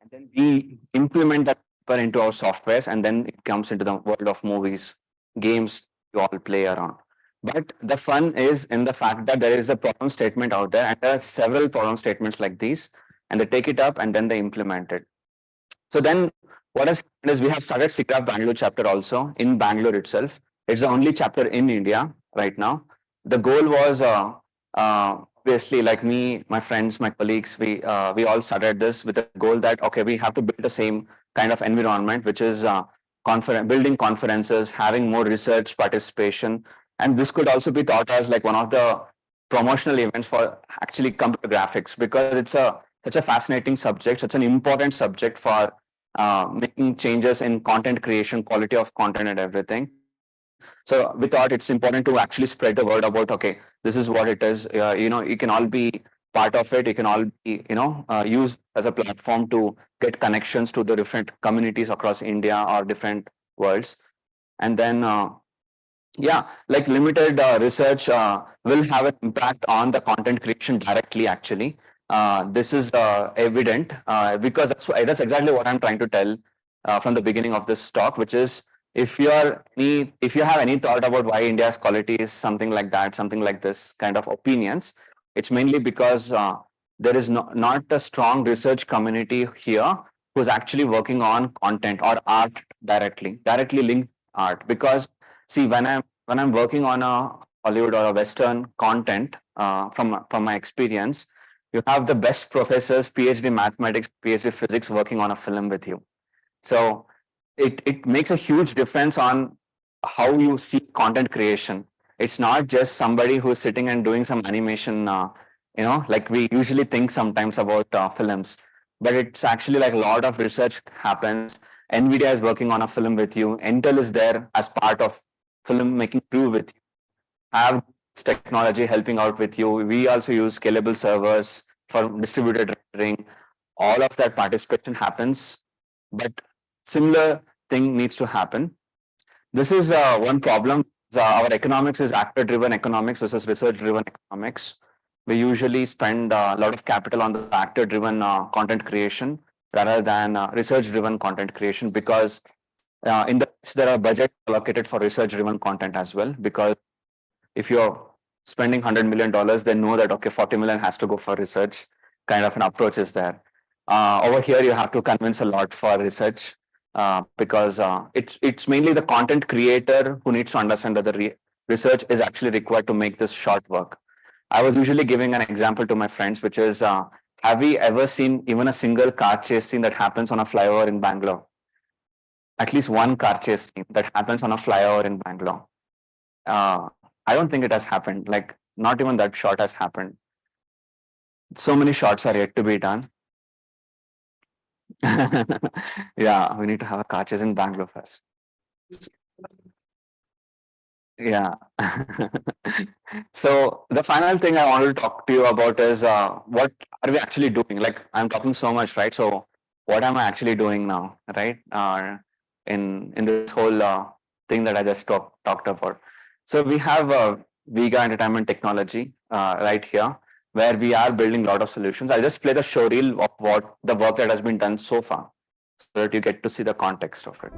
And then we implement that paper into our softwares, and then it comes into the world of movies, games you all play around. But the fun is in the fact that there is a problem statement out there, and there are several problem statements like these, and they take it up and then they implement it. So then what has happened is we have started SIGGRAPH Bangalore chapter also in Bangalore itself. It's the only chapter in India right now. The goal was obviously, like me, my friends, my colleagues, we all started this with the goal that okay, we have to build the same kind of environment, which is building conferences, having more research participation, and this could also be thought as like one of the promotional events for actually computer graphics, because it's such a fascinating subject, such an important subject for making changes in content creation, quality of content, and everything. So we thought it's important to actually spread the word about, okay, this is what it is. You can all be part of it. You can all be, used as a platform to get connections to the different communities across India or different worlds. And then, yeah, like limited research will have an impact on the content creation directly, actually. This is evident because that's exactly what I'm trying to tell from the beginning of this talk, which is if you have any thought about why India's quality is something like that, something like this kind of opinions, it's mainly because there is not a strong research community here who's actually working on content or art directly linked art. Because see, when I'm working on a Hollywood or a Western content, from my experience, you have the best professors, PhD mathematics, PhD physics working on a film with you. So it makes a huge difference on how you see content creation. It's not just somebody who's sitting and doing some animation, like we usually think sometimes about films, but it's actually like a lot of research happens. NVIDIA is working on a film with you. Intel is there as part of filmmaking crew with you. Have technology helping out with you. We also use scalable servers for distributed rendering. All of that participation happens, but similar thing needs to happen. This is one problem. Our economics is actor-driven economics versus research-driven economics. We usually spend a lot of capital on the actor-driven content creation rather than research-driven content creation, because in the there are budgets allocated for research-driven content as well. Because if you're spending $100 million, then know that okay, 40 million has to go for research. Kind of an approach is there. Over here, you have to convince a lot for research because it's mainly the content creator who needs to understand that the research is actually required to make this short work. I was usually giving an example to my friends, which is, have we ever seen even a single car chase scene that happens on a flyover in Bangalore? At least one car chase scene that happens on a flyover in Bangalore. I don't think it has happened. Like not even that shot has happened. So many shots are yet to be done. Yeah, we need to have a car chase in Bangalore first. Yeah. So the final thing I wanted to talk to you about is what are we actually doing? Like I'm talking so much, right? So what am I actually doing now, right? In this whole thing that I just talked about. So we have Viga Entertainment Technology right here, where we are building a lot of solutions. I'll just play the show reel of what the work that has been done so far, so that you get to see the context of it.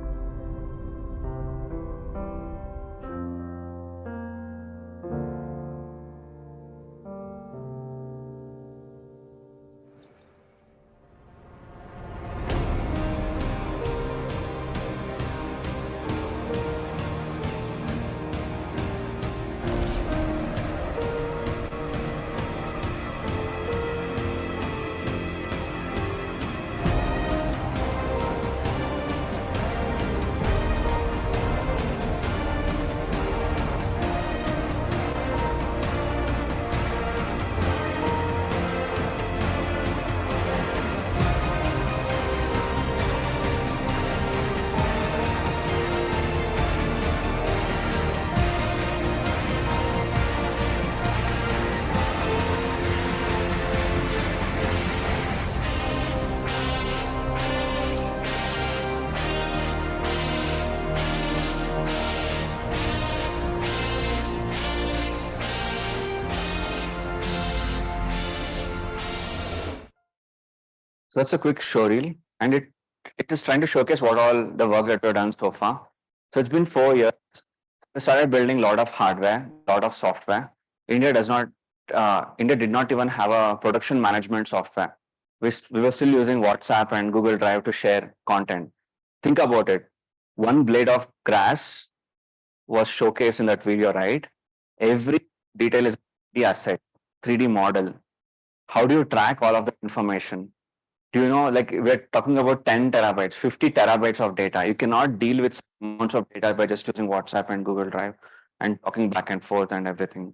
So that's a quick show reel, and it is trying to showcase what all the work that we've done so far. So it's been 4 years. We started building a lot of hardware, a lot of software. India did not even have a production management software. We were still using WhatsApp and Google Drive to share content. Think about it. One blade of grass was showcased in that video, right? Every detail is the asset, 3D model. How do you track all of the information? Do you know, like we're talking about 10 terabytes, 50 terabytes of data. You cannot deal with amounts of data by just using WhatsApp and Google Drive and talking back and forth and everything.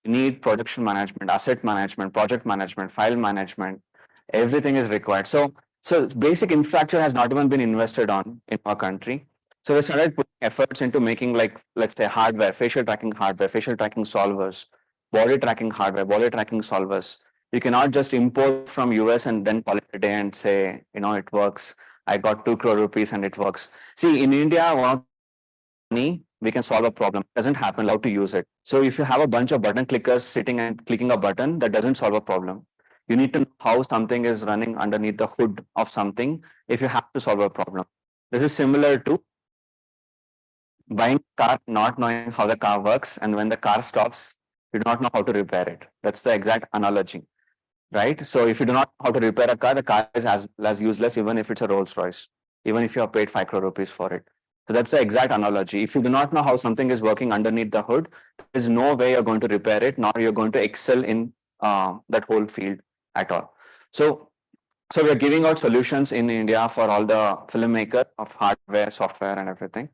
You need production management, asset management, project management, file management. Everything is required. So basic infrastructure has not even been invested on in our country. So we started putting efforts into making, like, let's say hardware, facial tracking solvers, body tracking hardware, body tracking solvers. You cannot just import from US and then call it a day and say, it works. I got 2 crore rupees and it works. See, in India, money, we can solve a problem. It doesn't happen, how to use it. So if you have a bunch of button clickers sitting and clicking a button, that doesn't solve a problem. You need to know how something is running underneath the hood of something if you have to solve a problem. This is similar to buying a car, not knowing how the car works, and when the car stops, you do not know how to repair it. That's the exact analogy, right? So if you do not know how to repair a car, the car is as useless, even if it's a Rolls Royce, even if you have paid 5 crore rupees for it. So that's the exact analogy. If you do not know how something is working underneath the hood, there's no way you're going to repair it, nor you're going to excel in that whole field at all. So we're giving out solutions in India for all the filmmakers of hardware, software, and everything.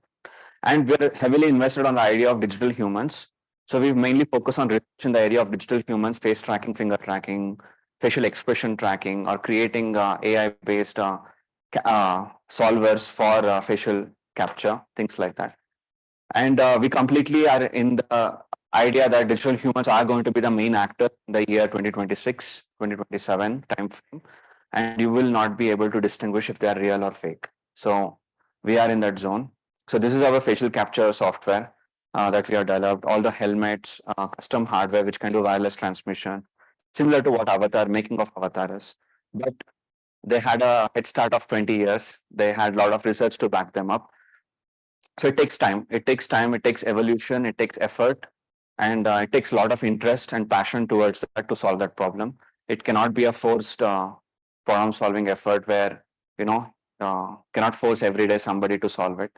And we're heavily invested on the idea of digital humans. So we mainly focus on research in the area of digital humans, face tracking, finger tracking, facial expression tracking, or creating AI-based solvers for facial capture, things like that. And we completely are in the idea that digital humans are going to be the main actor in the year 2026, 2027 timeframe, and you will not be able to distinguish if they are real or fake. So we are in that zone. So this is our facial capture software that we have developed, all the helmets, custom hardware, which can do wireless transmission, similar to what making of Avatar is. But they had a head start of 20 years. They had a lot of research to back them up. So it takes time. It takes evolution, it takes effort, and it takes a lot of interest and passion towards that to solve that problem. It cannot be a forced problem solving effort where, cannot force every day somebody to solve it.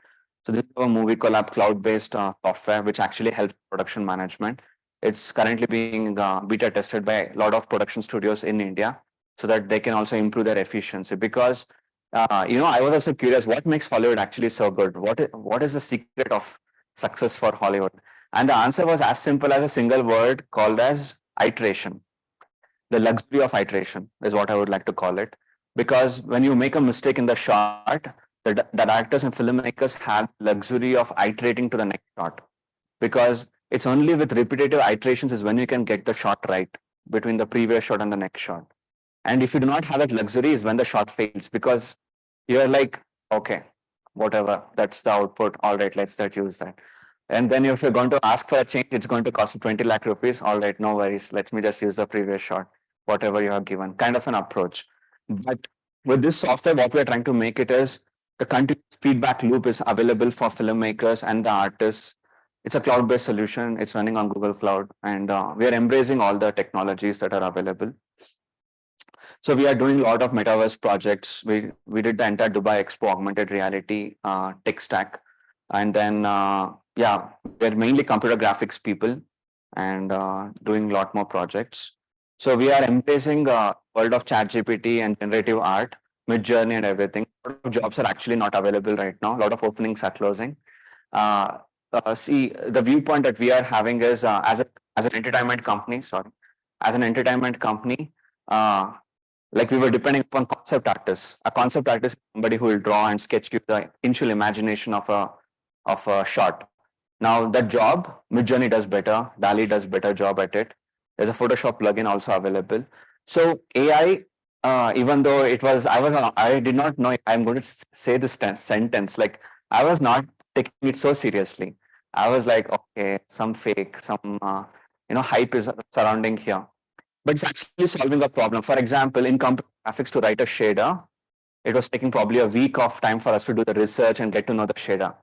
So this is a movie collab cloud-based software, which actually helps production management. It's currently being beta tested by a lot of production studios in India so that they can also improve their efficiency. Because, I was also curious, what makes Hollywood actually so good? What is the secret of success for Hollywood? And the answer was as simple as a single word called as iteration. The luxury of iteration is what I would like to call it. Because when you make a mistake in the shot, the directors and filmmakers have luxury of iterating to the next shot, because it's only with repetitive iterations is when you can get the shot right between the previous shot and the next shot. And if you do not have that luxury is when the shot fails, because you're like, okay, whatever, that's the output. All right, let's use that. And then if you're going to ask for a change, it's going to cost you 20 lakh rupees. All right, no worries. Let me just use the previous shot, whatever you have given, kind of an approach. But with this software, what we're trying to make it is the continuous feedback loop is available for filmmakers and the artists. It's a cloud-based solution. It's running on Google Cloud, and we are embracing all the technologies that are available. So we are doing a lot of metaverse projects. We did the entire Dubai Expo augmented reality tech stack, and then we're mainly computer graphics people and doing a lot more projects. So we are embracing world of ChatGPT and generative art, Mid-Journey and everything. A lot of jobs are actually not available right now. A lot of openings are closing. See, the viewpoint that we are having is as an entertainment company, like we were depending upon concept artists. A concept artist is somebody who will draw and sketch you the initial imagination of a shot. Now that job, Mid-Journey does better. DALL-E does better job at it. There's a Photoshop plugin also available. So AI, even though I did not know I'm going to say this sentence. Like I was not taking it so seriously. I was like, okay, some fake, some hype is surrounding here. But it's actually solving a problem. For example, in computer graphics, to write a shader, it was taking probably a week of time for us to do the research and get to know the shader.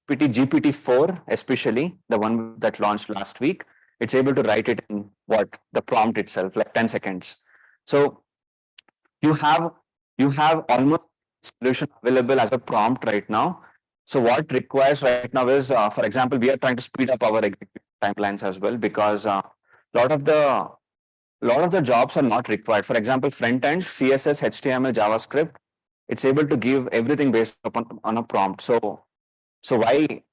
GPT-4, especially the one that launched last week, it's able to write it in the prompt itself, like 10 seconds. So you have almost solution available as a prompt right now. So what requires right now is, for example, we are trying to speed up our execution. timelines as well, because lot of the jobs are not required. For example, front end, CSS, HTML, JavaScript, it's able to give everything based upon on a prompt. So why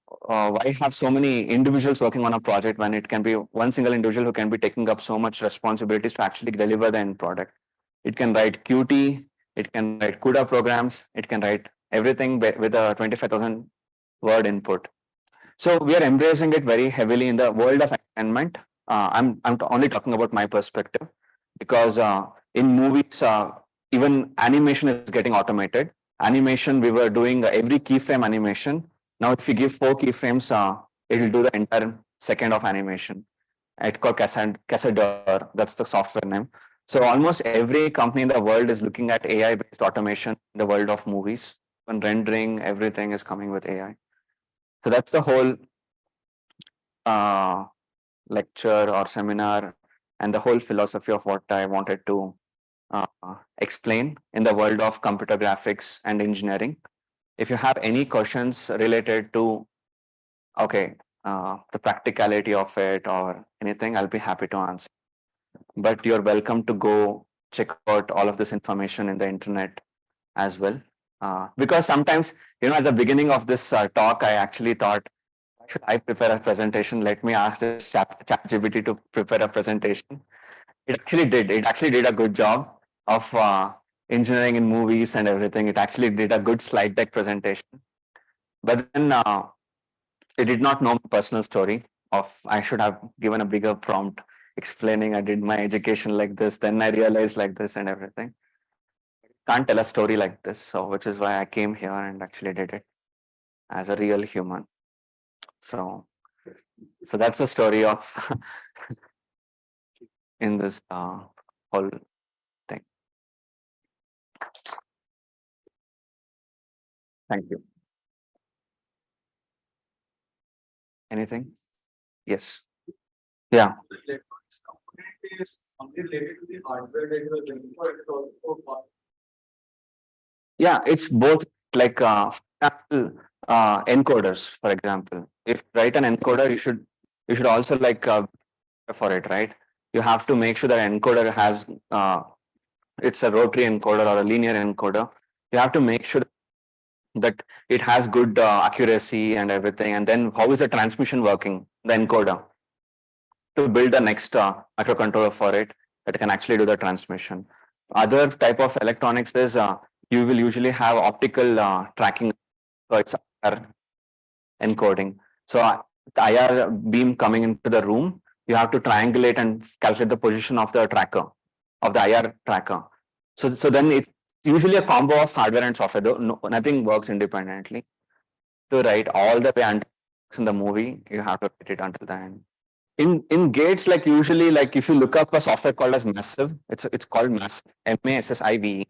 have so many individuals working on a project when it can be one single individual who can be taking up so much responsibilities to actually deliver the end product? It can write Qt, it can write CUDA programs, it can write everything with a 25,000 word input. So we are embracing it very heavily in the world of entertainment. I'm only talking about my perspective, because in movies, even animation is getting automated. Animation, we were doing every keyframe animation. Now, if you give 4 keyframes, it will do the entire second of animation. It's called Cascadeur. That's the software name. So almost every company in the world is looking at AI-based automation in the world of movies. When rendering, everything is coming with AI. So that's the whole lecture or seminar and the whole philosophy of what I wanted to explain in the world of computer graphics and engineering. If you have any questions related to, the practicality of it or anything, I'll be happy to answer. But you're welcome to go check out all of this information in the internet as well. Because sometimes, at the beginning of this talk, I actually thought, why should I prepare a presentation? Let me ask this ChatGPT to prepare a presentation. It actually did. It actually did a good job of engineering in movies and everything. It actually did a good slide deck presentation. But then it did not know my personal story of I should have given a bigger prompt explaining I did my education like this, then I realized like this and everything. Can't tell a story like this, so which is why I came here and actually did it as a real human. So that's the story of in this whole thing. Thank you. Anything? Yes. Yeah. Yeah, it's both, like encoders, for example. If you write an encoder, you should also like for it, right? You have to make sure that encoder has it's a rotary encoder or a linear encoder. You have to make sure that it has good accuracy and everything. And then how is the transmission working, the encoder, to build the next microcontroller for it that can actually do the transmission. Other type of electronics is you will usually have optical tracking, so it's IR encoding. So the IR beam coming into the room, you have to triangulate and calculate the position of the tracker, of the IR tracker. So then it's usually a combo of hardware and software, though nothing works independently. To write all the way until in the movie, you have to write it until the end. In gates, like usually, like if you look up a software called as Massive, it's called Massive, MASSIVE.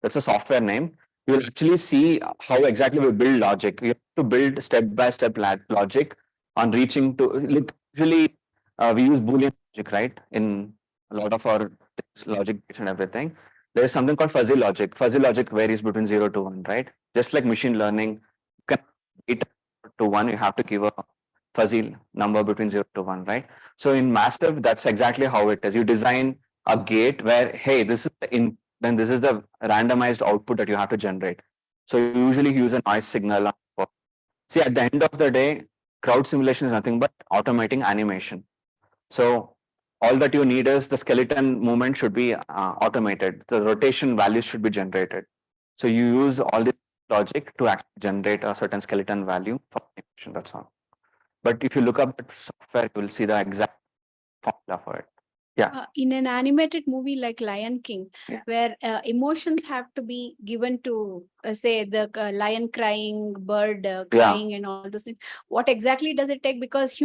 That's a software name. You will actually see how exactly we build logic. You have to build step-by-step logic on reaching to. Usually, we use Boolean logic, right? In a lot of our logic gates and everything. There is something called fuzzy logic. Fuzzy logic varies between 0 to 1, right? Just like machine learning, you can 8 to 1, you have to give a fuzzy number between 0 to 1, right? So in Massive, that's exactly how it is. You design a gate where, hey, this is the then this is the randomized output that you have to generate. So you usually use a noise signal. See, at the end of the day, crowd simulation is nothing but automating animation. So all that you need is the skeleton movement should be automated. The rotation values should be generated. So you use all this logic to actually generate a certain skeleton value for animation. That's all. But if you look up at software, you will see the exact formula for it. Yeah. In an animated movie like Lion King, Yeah. where emotions have to be given to, say, the lion crying, bird crying, and all those things, what exactly does it take? Because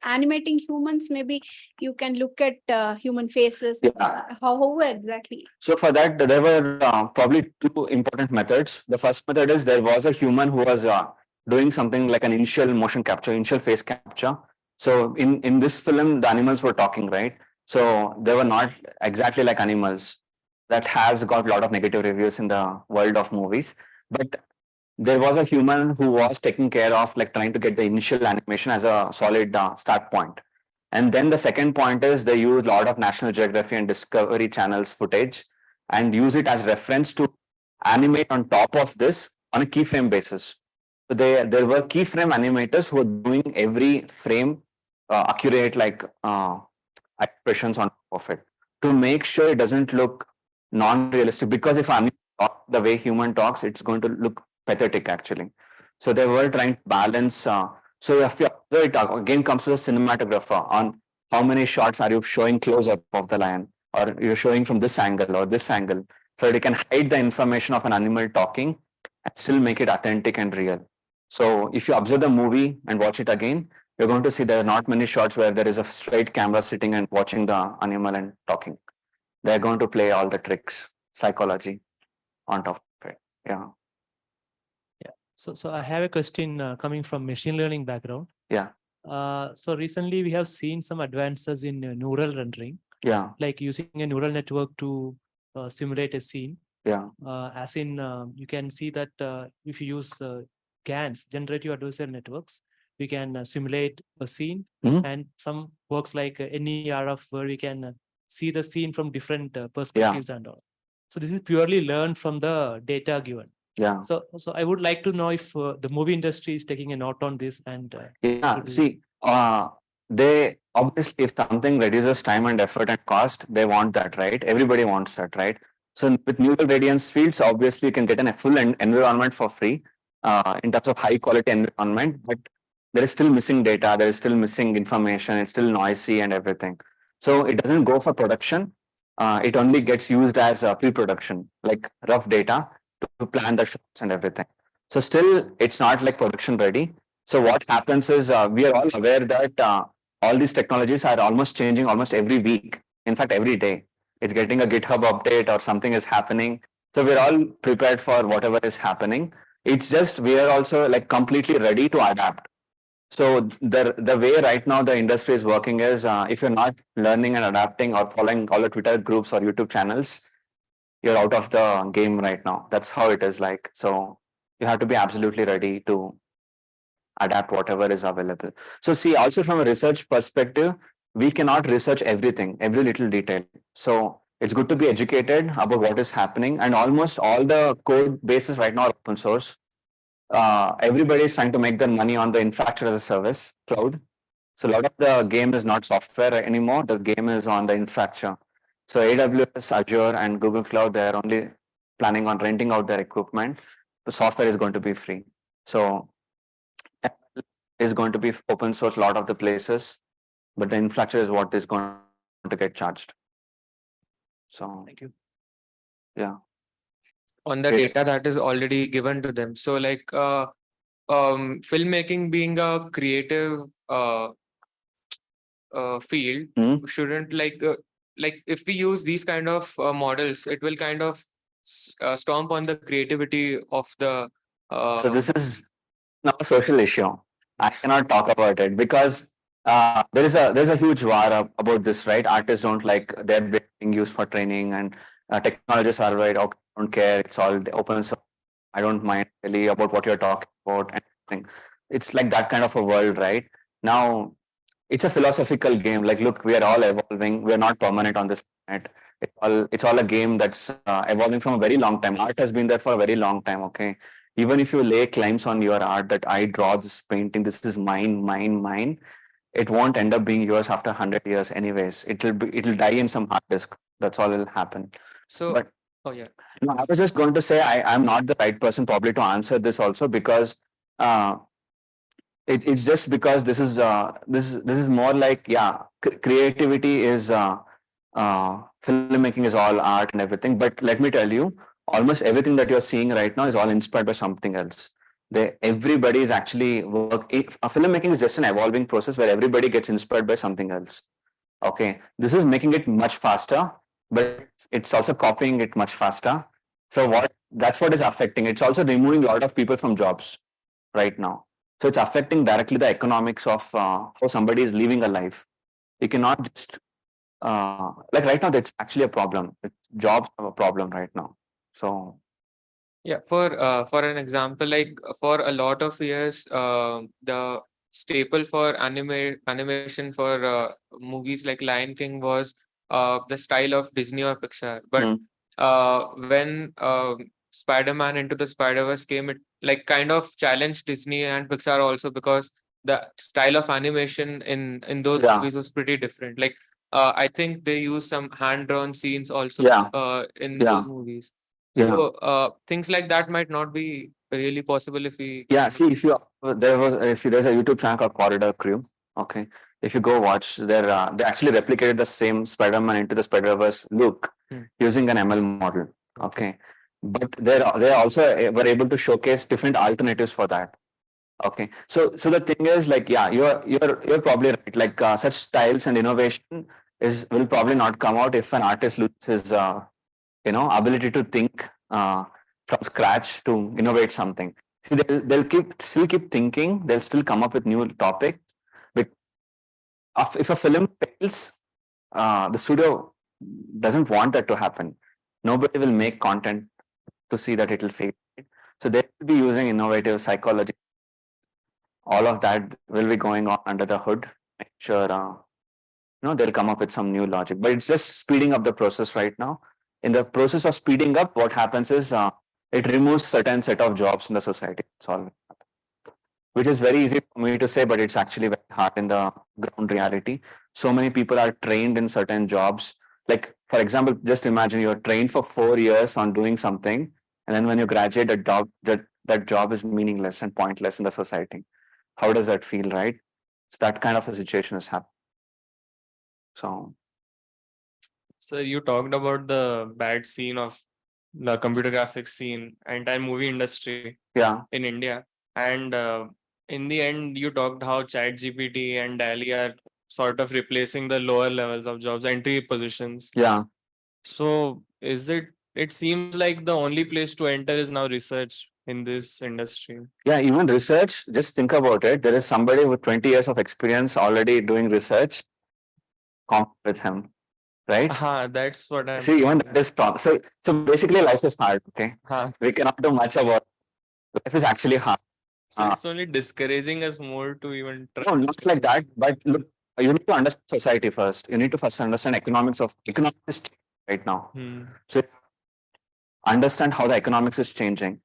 animating humans, maybe you can look at human faces. Yeah. How exactly? So for that, there were probably 2 important methods. The first method is there was a human who was doing something like an initial motion capture, initial face capture. So in this film, the animals were talking, right? So they were not exactly like animals. That has got a lot of negative reviews in the world of movies. But there was a human who was taking care of like trying to get the initial animation as a solid start point. And then the second point is they use a lot of National Geography and Discovery Channel's footage and use it as reference to animate on top of this on a keyframe basis. So there were keyframe animators who were doing every frame accurate like expressions on top of it to make sure it doesn't look non-realistic, because if I talk the way human talks, it's going to look pathetic actually. So they were trying to balance. So if you observe it again comes to the cinematographer on how many shots are you showing close up of the lion, or you're showing from this angle or this angle, so that you can hide the information of an animal talking and still make it authentic and real. So if you observe the movie and watch it again, you're going to see there are not many shots where there is a straight camera sitting and watching the animal and talking. They're going to play all the tricks, psychology on top of it. Yeah. Yeah. So I have a question coming from machine learning background. Yeah. So recently we have seen some advances in neural rendering. Yeah. Like using a neural network to simulate a scene. Yeah. As in, you can see that if you use GANs, generative adversarial networks, we can simulate a scene, and some works like NERF, where we can see the scene from different perspectives and all. So this is purely learned from the data given. Yeah. So I would like to know if the movie industry is taking a note on this and. See, they obviously, if something reduces time and effort and cost, they want that, right? Everybody wants that, right? So with neural radiance fields, obviously you can get a full environment for free in terms of high quality environment, but there is still missing data, there is still missing information, it's still noisy and everything. So it doesn't go for production. It only gets used as pre-production, like rough data to plan the shots and everything. So still, it's not like production ready. So what happens is we are all aware that all these technologies are almost changing almost every week. In fact, every day. It's getting a GitHub update or something is happening. So we're all prepared for whatever is happening. It's just we are also like completely ready to adapt. So the way right now the industry is working is if you're not learning and adapting or following all the Twitter groups or YouTube channels, you're out of the game right now. That's how it is like. So you have to be absolutely ready to adapt whatever is available. So see, also from a research perspective, we cannot research everything, every little detail. So it's good to be educated about what is happening, and almost all the code bases right now are open source. Everybody is trying to make their money on the infrastructure as a service cloud. So a lot of the game is not software anymore. The game is on the infrastructure. So AWS, Azure, and Google Cloud, they're only planning on renting out their equipment. The software is going to be free. So is going to be open source a lot of the places, but the infrastructure is what is going to get charged. So thank you. Yeah. On the data that is already given to them. So like filmmaking being a creative field, shouldn't like if we use these kind of models, it will kind of stomp on the creativity of the. So this is not a social issue. I cannot talk about it because there's a huge war about this, right? Artists don't like they're being used for training, and technologists are right. Okay, I don't care. It's all open source. I don't mind really about what you're talking about. And it's like that kind of a world, right? Now, it's a philosophical game. Like, look, we are all evolving. We're not permanent on this planet. It's all a game that's evolving from a very long time. Art has been there for a very long time. Okay. Even if you lay claims on your art that I draw this painting, this is mine, it won't end up being yours after 100 years anyways. It'll die in some hard disk. That's all will happen. So, but, oh yeah. No, I was just going to say I'm not the right person probably to answer this also, because it's just because this is more like, yeah, creativity is filmmaking is all art and everything. But let me tell you, almost everything that you're seeing right now is all inspired by something else. Everybody is actually filmmaking is just an evolving process where everybody gets inspired by something else. Okay, this is making it much faster, but it's also copying it much faster. So that's what is affecting. It's also removing a lot of people from jobs right now. So it's affecting directly the economics of how somebody is living a life. You cannot just like right now, that's actually a problem. Jobs have a problem right now. So yeah, for an example, like for a lot of years, the staple for animation for movies like Lion King was the style of Disney or Pixar. But when Spider-Man Into the Spider-Verse came, it like kind of challenged Disney and Pixar also, because the style of animation in those movies was pretty different. Like I think they use some hand-drawn scenes also in those movies. So things like that might not be really possible if we See, if there's a YouTube channel called Corridor Crew, okay, if you go watch, they actually replicated the same Spider-Man Into the Spider-Verse look using an ML model, okay, but they also were able to showcase different alternatives for that. Okay, so the thing is, like, you're probably right. Like such styles and innovation will probably not come out if an artist loses his ability to think from scratch to innovate something. See, they'll still keep thinking. They'll still come up with new topics. If a film fails, the studio doesn't want that to happen. Nobody will make content to see that it will fail. So they will be using innovative psychology. All of that will be going on under the hood. Make sure they'll come up with some new logic. But it's just speeding up the process right now. In the process of speeding up, what happens is it removes certain set of jobs in the society. That's all. Which is very easy for me to say, but it's actually very hard in the ground reality. So many people are trained in certain jobs. Like, for example, just imagine you're trained for 4 years on doing something, and then when you graduate, that job is meaningless and pointless in the society. How does that feel, right? So that kind of a situation is happening. So you talked about the bad scene of the computer graphics scene, entire movie industry in India. And in the end, you talked how ChatGPT and DALL-E are sort of replacing the lower levels of jobs, entry positions. So it seems like the only place to enter is now research in this industry. Even research, just think about it. There is somebody with 20 years of experience already doing research. Compete with him, right? That's what I'm See, even that is strong. So basically life is hard, okay? We cannot do much about it. Life is actually hard. So it's only discouraging us more to even try. No, not like that. But look, you need to understand society first. You need to first understand economics right now. So understand how the economics is changing.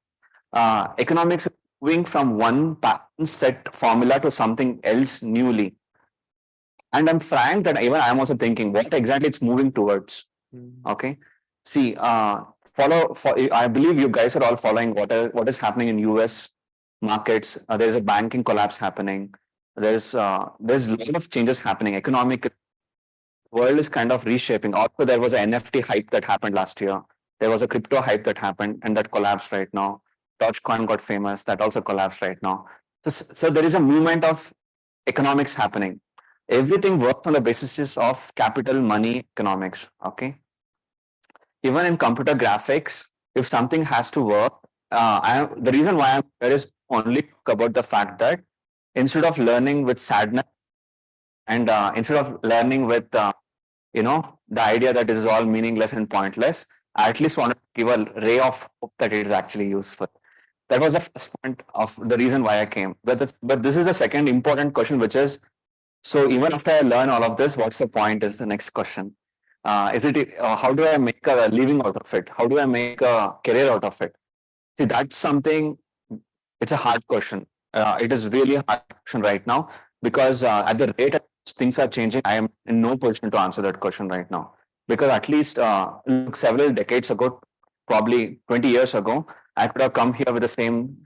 Economics is moving from one pattern set formula to something else newly. And I'm frank that even I'm also thinking what exactly it's moving towards. Okay. See, I believe you guys are all following what is happening in US markets. There's a banking collapse happening. There's a lot of changes happening. Economic world is kind of reshaping. Also, there was an NFT hype that happened last year. There was a crypto hype that happened and that collapsed right now. Dogecoin got famous. That also collapsed right now. So there is a movement of economics happening. Everything works on the basis of capital, money, economics. Okay. Even in computer graphics, if something has to work, the reason why I'm here is only about the fact that instead of learning with sadness and instead of learning with the idea that it is all meaningless and pointless, I at least want to give a ray of hope that it is actually useful. That was the first point of the reason why I came. But this is the second important question, which is, so even after I learn all of this, what's the point is the next question. How do I make a living out of it? How do I make a career out of it? See, that's something, it's a hard question. It is really a hard question right now because at the rate things are changing, I am in no position to answer that question right now. Because at least several decades ago, probably 20 years ago, I could have come here with the same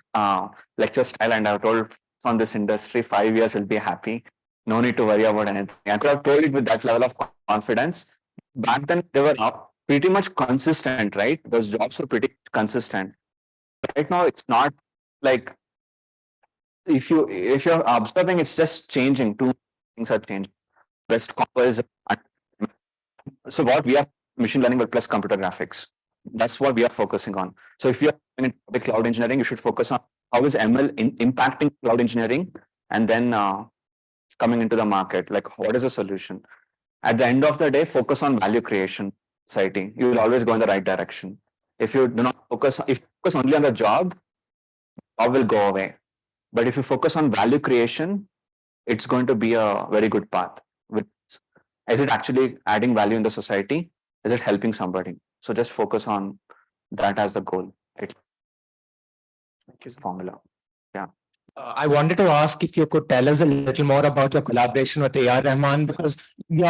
lecture style and I have told on this industry, 5 years will be happy. No need to worry about anything. I could have told it with that level of confidence. Back then, they were pretty much consistent, right? Those jobs were pretty consistent. Right now, it's not like if you're observing, it's just changing. Two things are changing. Best is so what we have machine learning plus computer graphics. That's what we are focusing on. So if you're in cloud engineering, you should focus on how is ML impacting cloud engineering, and then coming into the market, like what is the solution? At the end of the day, focus on value creation, society. You will always go in the right direction. If you do not focus only on the job will go away. But if you focus on value creation, it's going to be a very good path. Is it actually adding value in the society? Is it helping somebody? So just focus on that as the goal. It's formula. Yeah. I wanted to ask if you could tell us a little more about your collaboration with A.R. Rahman, because you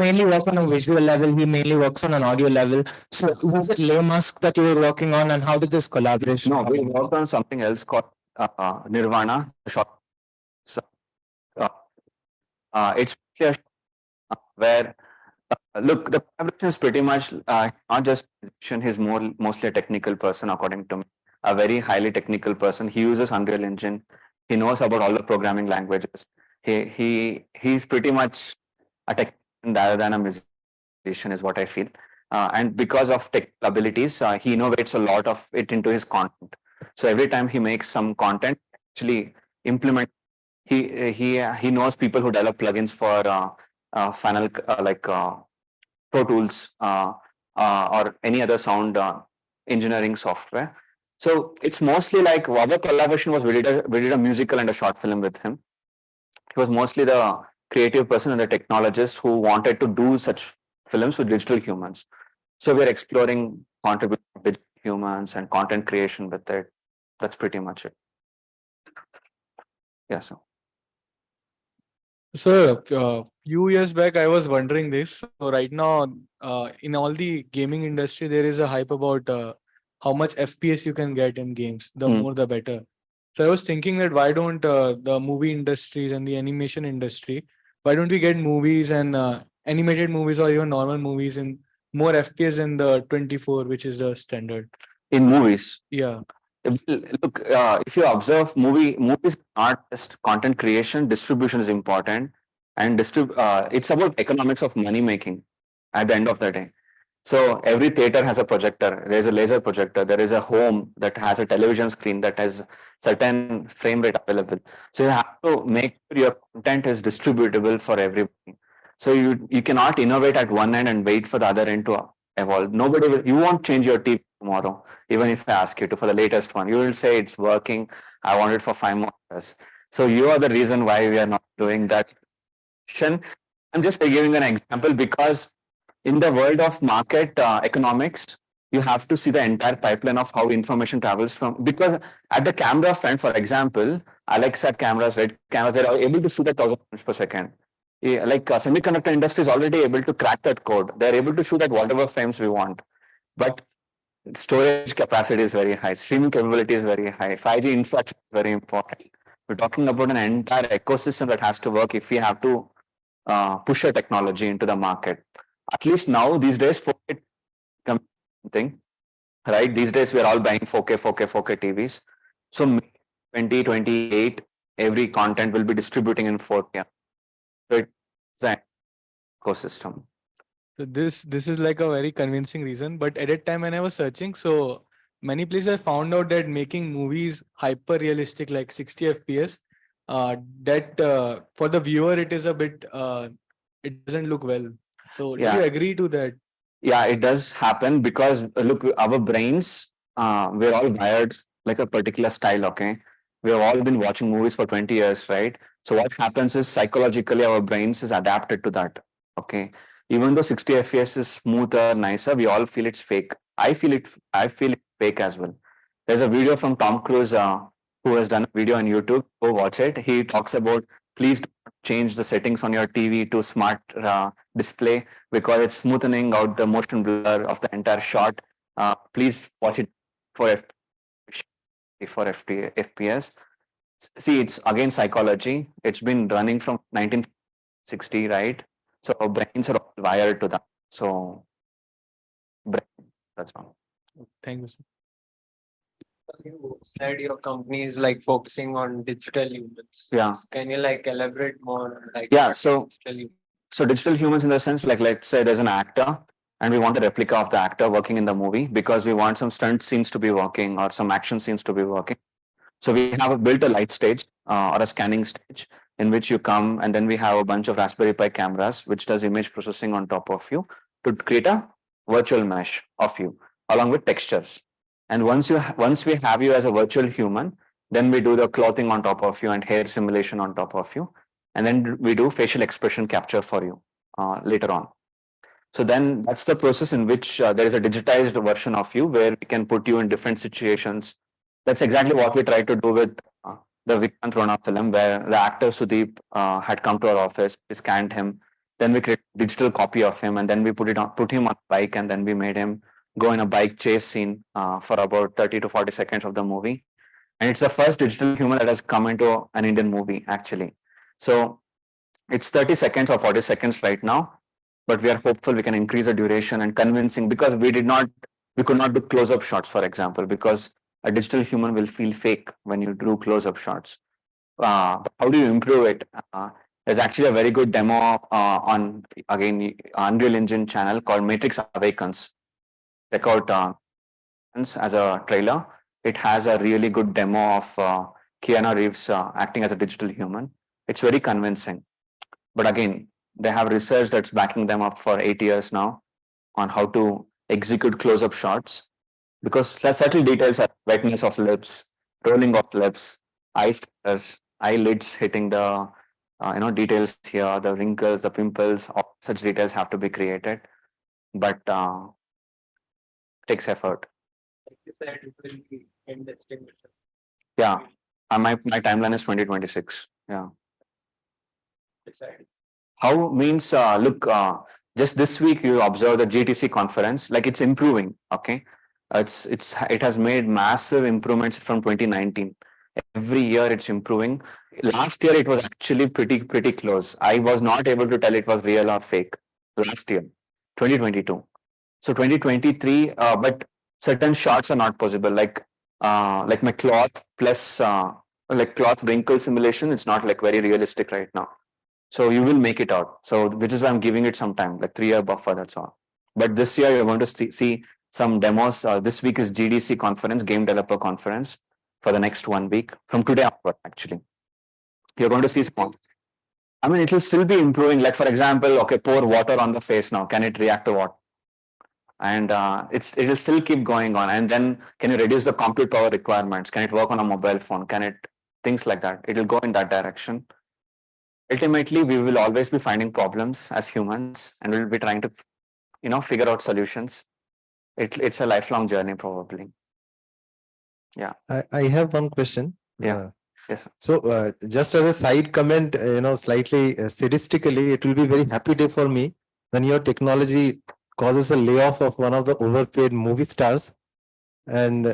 mainly work on a visual level, he mainly works on an audio level. So was it Lay Musk that you were working on, and how did this collaboration No, come we in? worked on something else called Nirvana. So, it's where look, the collaboration is pretty much not just a musician, he's mostly a technical person, according to me. A very highly technical person. He uses Unreal Engine. He knows about all the programming languages. He's pretty much a technician rather than a musician, is what I feel. And because of technical abilities, he innovates a lot of it into his content. So every time he makes some content, actually implement. He knows people who develop plugins for Final Pro Tools or any other sound engineering software. So it's mostly like our collaboration was we did a musical and a short film with him. He was mostly the creative person and the technologist who wanted to do such films with digital humans. So we're exploring contributing digital humans and content creation with it. That's pretty much it. Yeah. So, few years back, I was wondering this. So right now, in all the gaming industry, there is a hype about how much FPS you can get in games. The more, the better. So I was thinking that why don't the movie industries and the animation industry, why don't we get movies and animated movies or even normal movies in more FPS than the 24, which is the standard? In movies? Yeah. Look, if you observe movies are not just content creation, distribution is important, and it's about economics of money making at the end of the day. So every theater has a projector. There is a laser projector. There is a home that has a television screen that has certain frame rate available. So you have to make sure your content is distributable for everybody. So you cannot innovate at one end and wait for the other end to evolve. You won't change your TV tomorrow, even if I ask you to for the latest one. You will say it's working. I want it for 5 more years. So you are the reason why we are not doing that. I'm just giving an example because in the world of market economics, you have to see the entire pipeline of how information travels from, because at the camera front, for example, Alexa cameras, Red cameras, they're able to shoot at 1,000 frames per second. Semiconductor industry is already able to crack that code. They're able to shoot at whatever frames we want. But storage capacity is very high. Streaming capability is very high. 5G infrastructure is very important. We're talking about an entire ecosystem that has to work if we have to push a technology into the market. At least now, these days, 4K thing, right? These days, we are all buying 4K TVs. So 2028, every content will be distributing in 4K. So it's an ecosystem. So this is like a very convincing reason. But at that time when I was searching, so many places I found out that making movies hyper realistic, like 60 FPS, that for the viewer it is a bit it doesn't look well. So do you agree to that? Yeah, it does happen because look, our brains, we're all wired like a particular style. Okay, we have all been watching movies for 20 years, right? So what happens is psychologically our brains is adapted to that. Okay, even though 60 FPS is smoother, nicer, we all feel it's fake. I feel it fake as well. There's a video from Tom Cruise who has done a video on YouTube. Go watch it. He talks about please don't change the settings on your TV to smart display because it's smoothing out the motion blur of the entire shot. Please watch it for FPS. See, it's again psychology. It's been running from 1960, right? So our brains are all wired to that. So that's all. Thank you, sir. You said your company is like focusing on digital humans. Yeah. Can you like elaborate more? Like So digital humans in the sense like let's say there's an actor and we want a replica of the actor working in the movie because we want some stunt scenes to be working or some action scenes to be working. So we have built a light stage or a scanning stage in which you come, and then we have a bunch of Raspberry Pi cameras which does image processing on top of you to create a virtual mesh of you along with textures. And once we have you as a virtual human, then we do the clothing on top of you and hair simulation on top of you. and then we do facial expression capture for you later on. So then that's the process in which there is a digitized version of you where we can put you in different situations. That's exactly what we tried to do with the Vikrant Rona film, where the actor Sudeep had come to our office, we scanned him, then we created a digital copy of him, and then we put him on a bike, and then we made him go in a bike chase scene for about 30 to 40 seconds of the movie. And it's the first digital human that has come into an Indian movie, actually. So it's 30 seconds or 40 seconds right now, but we are hopeful we can increase the duration and convincing, because we could not do close-up shots, for example, because a digital human will feel fake when you do close-up shots. How do you improve it? There's actually a very good demo on, again, Unreal Engine channel called Matrix Awakens. Check out as a trailer. It has a really good demo of Keanu Reeves acting as a digital human. It's very convincing. But again, they have research that's backing them up for 8 years now on how to execute close-up shots, because the subtle details are wetness of lips, rolling of lips, eye stars, eyelids hitting the details here, the wrinkles, the pimples, all such details have to be created. But takes effort. Yeah, my timeline is 2026. Yeah. How means look, just this week you observe the GTC conference, like it's improving. Okay, it has made massive improvements from 2019. Every year it's improving. Last year it was actually pretty close. I was not able to tell it was real or fake last year, 2022. So 2023, but certain shots are not possible. Like my cloth plus like cloth wrinkle simulation, it's not like very realistic right now. So you will make it out. So which is why I'm giving it some time, like 3-year buffer, that's all. But this year you're going to see some demos. This week is GDC conference, Game Developer Conference, for the next 1 week, from today onward, actually. You're going to see some. I mean, it will still be improving. Like, for example, okay, pour water on the face now. Can it react to what? And it will still keep going on. And then can you reduce the compute power requirements? Can it work on a mobile phone? Can it, things like that. It will go in that direction. Ultimately, we will always be finding problems as humans, and we'll be trying to, figure out solutions. It's a lifelong journey, probably. Yeah. I have one question. Yeah. Yes. So just as a side comment, slightly sadistically, it will be very happy day for me when your technology causes a layoff of one of the overpaid movie stars, and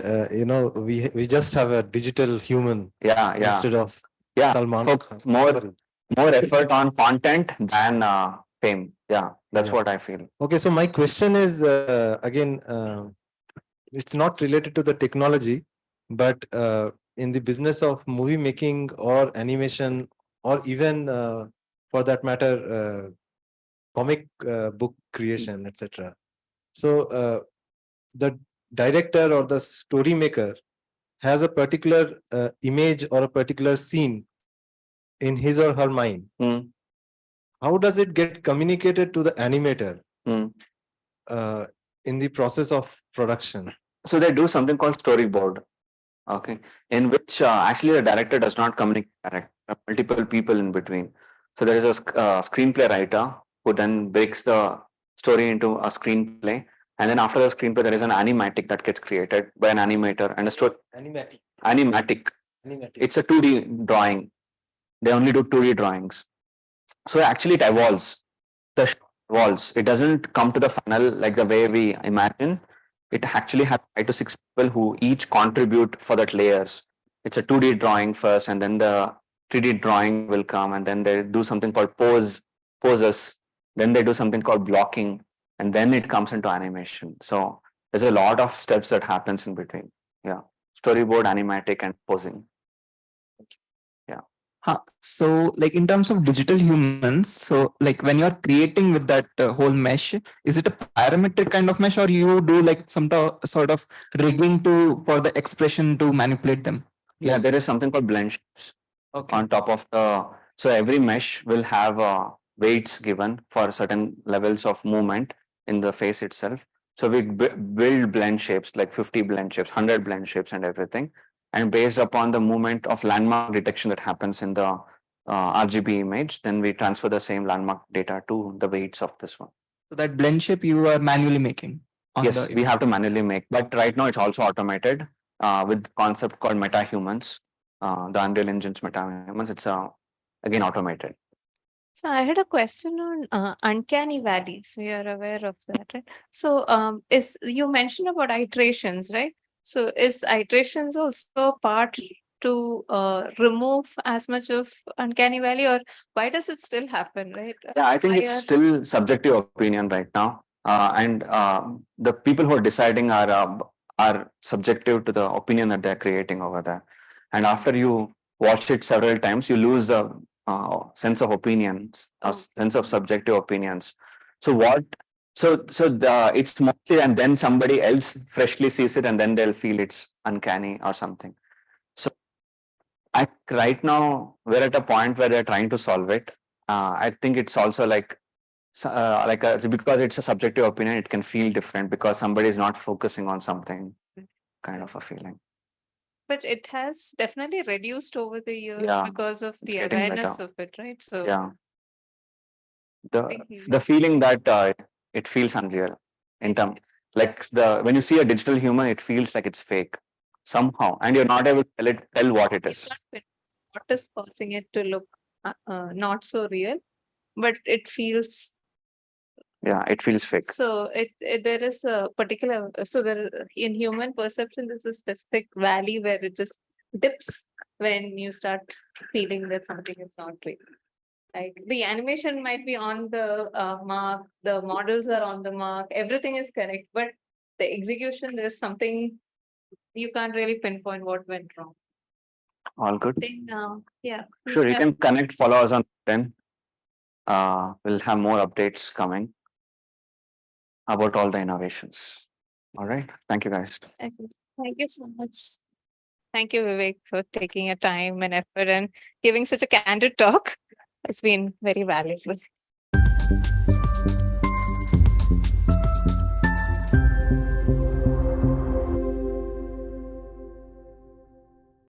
we just have a digital human. Yeah. Instead of Salman. Focus more effort on content than fame. Yeah, that's what I feel. Okay, so my question is again, it's not related to the technology, but in the business of movie making or animation, or even for that matter, comic book creation, etc. So the director or the story maker has a particular image or a particular scene in his or her mind. How does it get communicated to the animator in the process of production? So they do something called storyboard, okay, in which actually the director does not communicate direct, multiple people in between. So there is a screenplay writer who then breaks the story into a screenplay, and then after the screenplay there is an animatic that gets created by an animator and a story. Animatic. It's a 2D drawing. They only do 2D drawings. So actually it evolves. The show evolves. It doesn't come to the final like the way we imagine. It actually has 5 to 6 people who each contribute for that layers. It's a 2D drawing first, and then the 3D drawing will come, and then they do something called poses. Then they do something called blocking, and then it comes into animation. So there's a lot of steps that happens in between. Yeah. Storyboard, animatic, and posing. So like in terms of digital humans, so like when you're creating with that whole mesh, is it a parametric kind of mesh, or you do like some sort of rigging for the expression to manipulate them? Yeah, there is something called blend shapes on top of the, so every mesh will have weights given for certain levels of movement in the face itself. So we build blend shapes, like 50 blend shapes, 100 blend shapes and everything. And based upon the movement of landmark detection that happens in the RGB image, then we transfer the same landmark data to the weights of this one. So that blend shape you are manually making. Yes, we have to manually make, but right now it's also automated with concept called MetaHumans, the Unreal Engine's MetaHumans. It's again automated. So I had a question on uncanny valley. So you're aware of that, right? So is you mentioned about iterations, right? So is iterations also a part to remove as much of uncanny valley, or why does it still happen, right? Yeah, I think Why it's are- still subjective opinion right now, and the people who are deciding are subjective to the opinion that they're creating over there. And after you watch it several times, you lose the sense of opinions, sense of subjective opinions. So what? So it's mostly, and then somebody else freshly sees it, and then they'll feel it's uncanny or something. So right now we're at a point where they're trying to solve it. I think it's also because it's a subjective opinion, it can feel different because somebody is not focusing on something, kind of a feeling. But it has definitely reduced over the years Yeah, because of the getting awareness better. of it, right? So Yeah, the feeling that it feels unreal in term, like when you see a digital human, it feels like it's fake somehow, and you're not able to tell what it is. what is causing it to look not so real, but it feels. Yeah, it feels fake. So there is a particular, so there in human perception there's a specific valley where it just dips when you start feeling that something is not real. Like the animation might be on the mark, the models are on the mark, everything is correct, but the execution, there's something you can't really pinpoint what went wrong. All good. Yeah. Sure, you can connect, follow us on LinkedIn. We'll have more updates coming about all the innovations. All right. Thank you, guys. Thank you so much. Thank you, Vivek, for taking your time and effort and giving such a candid talk. It's been very valuable.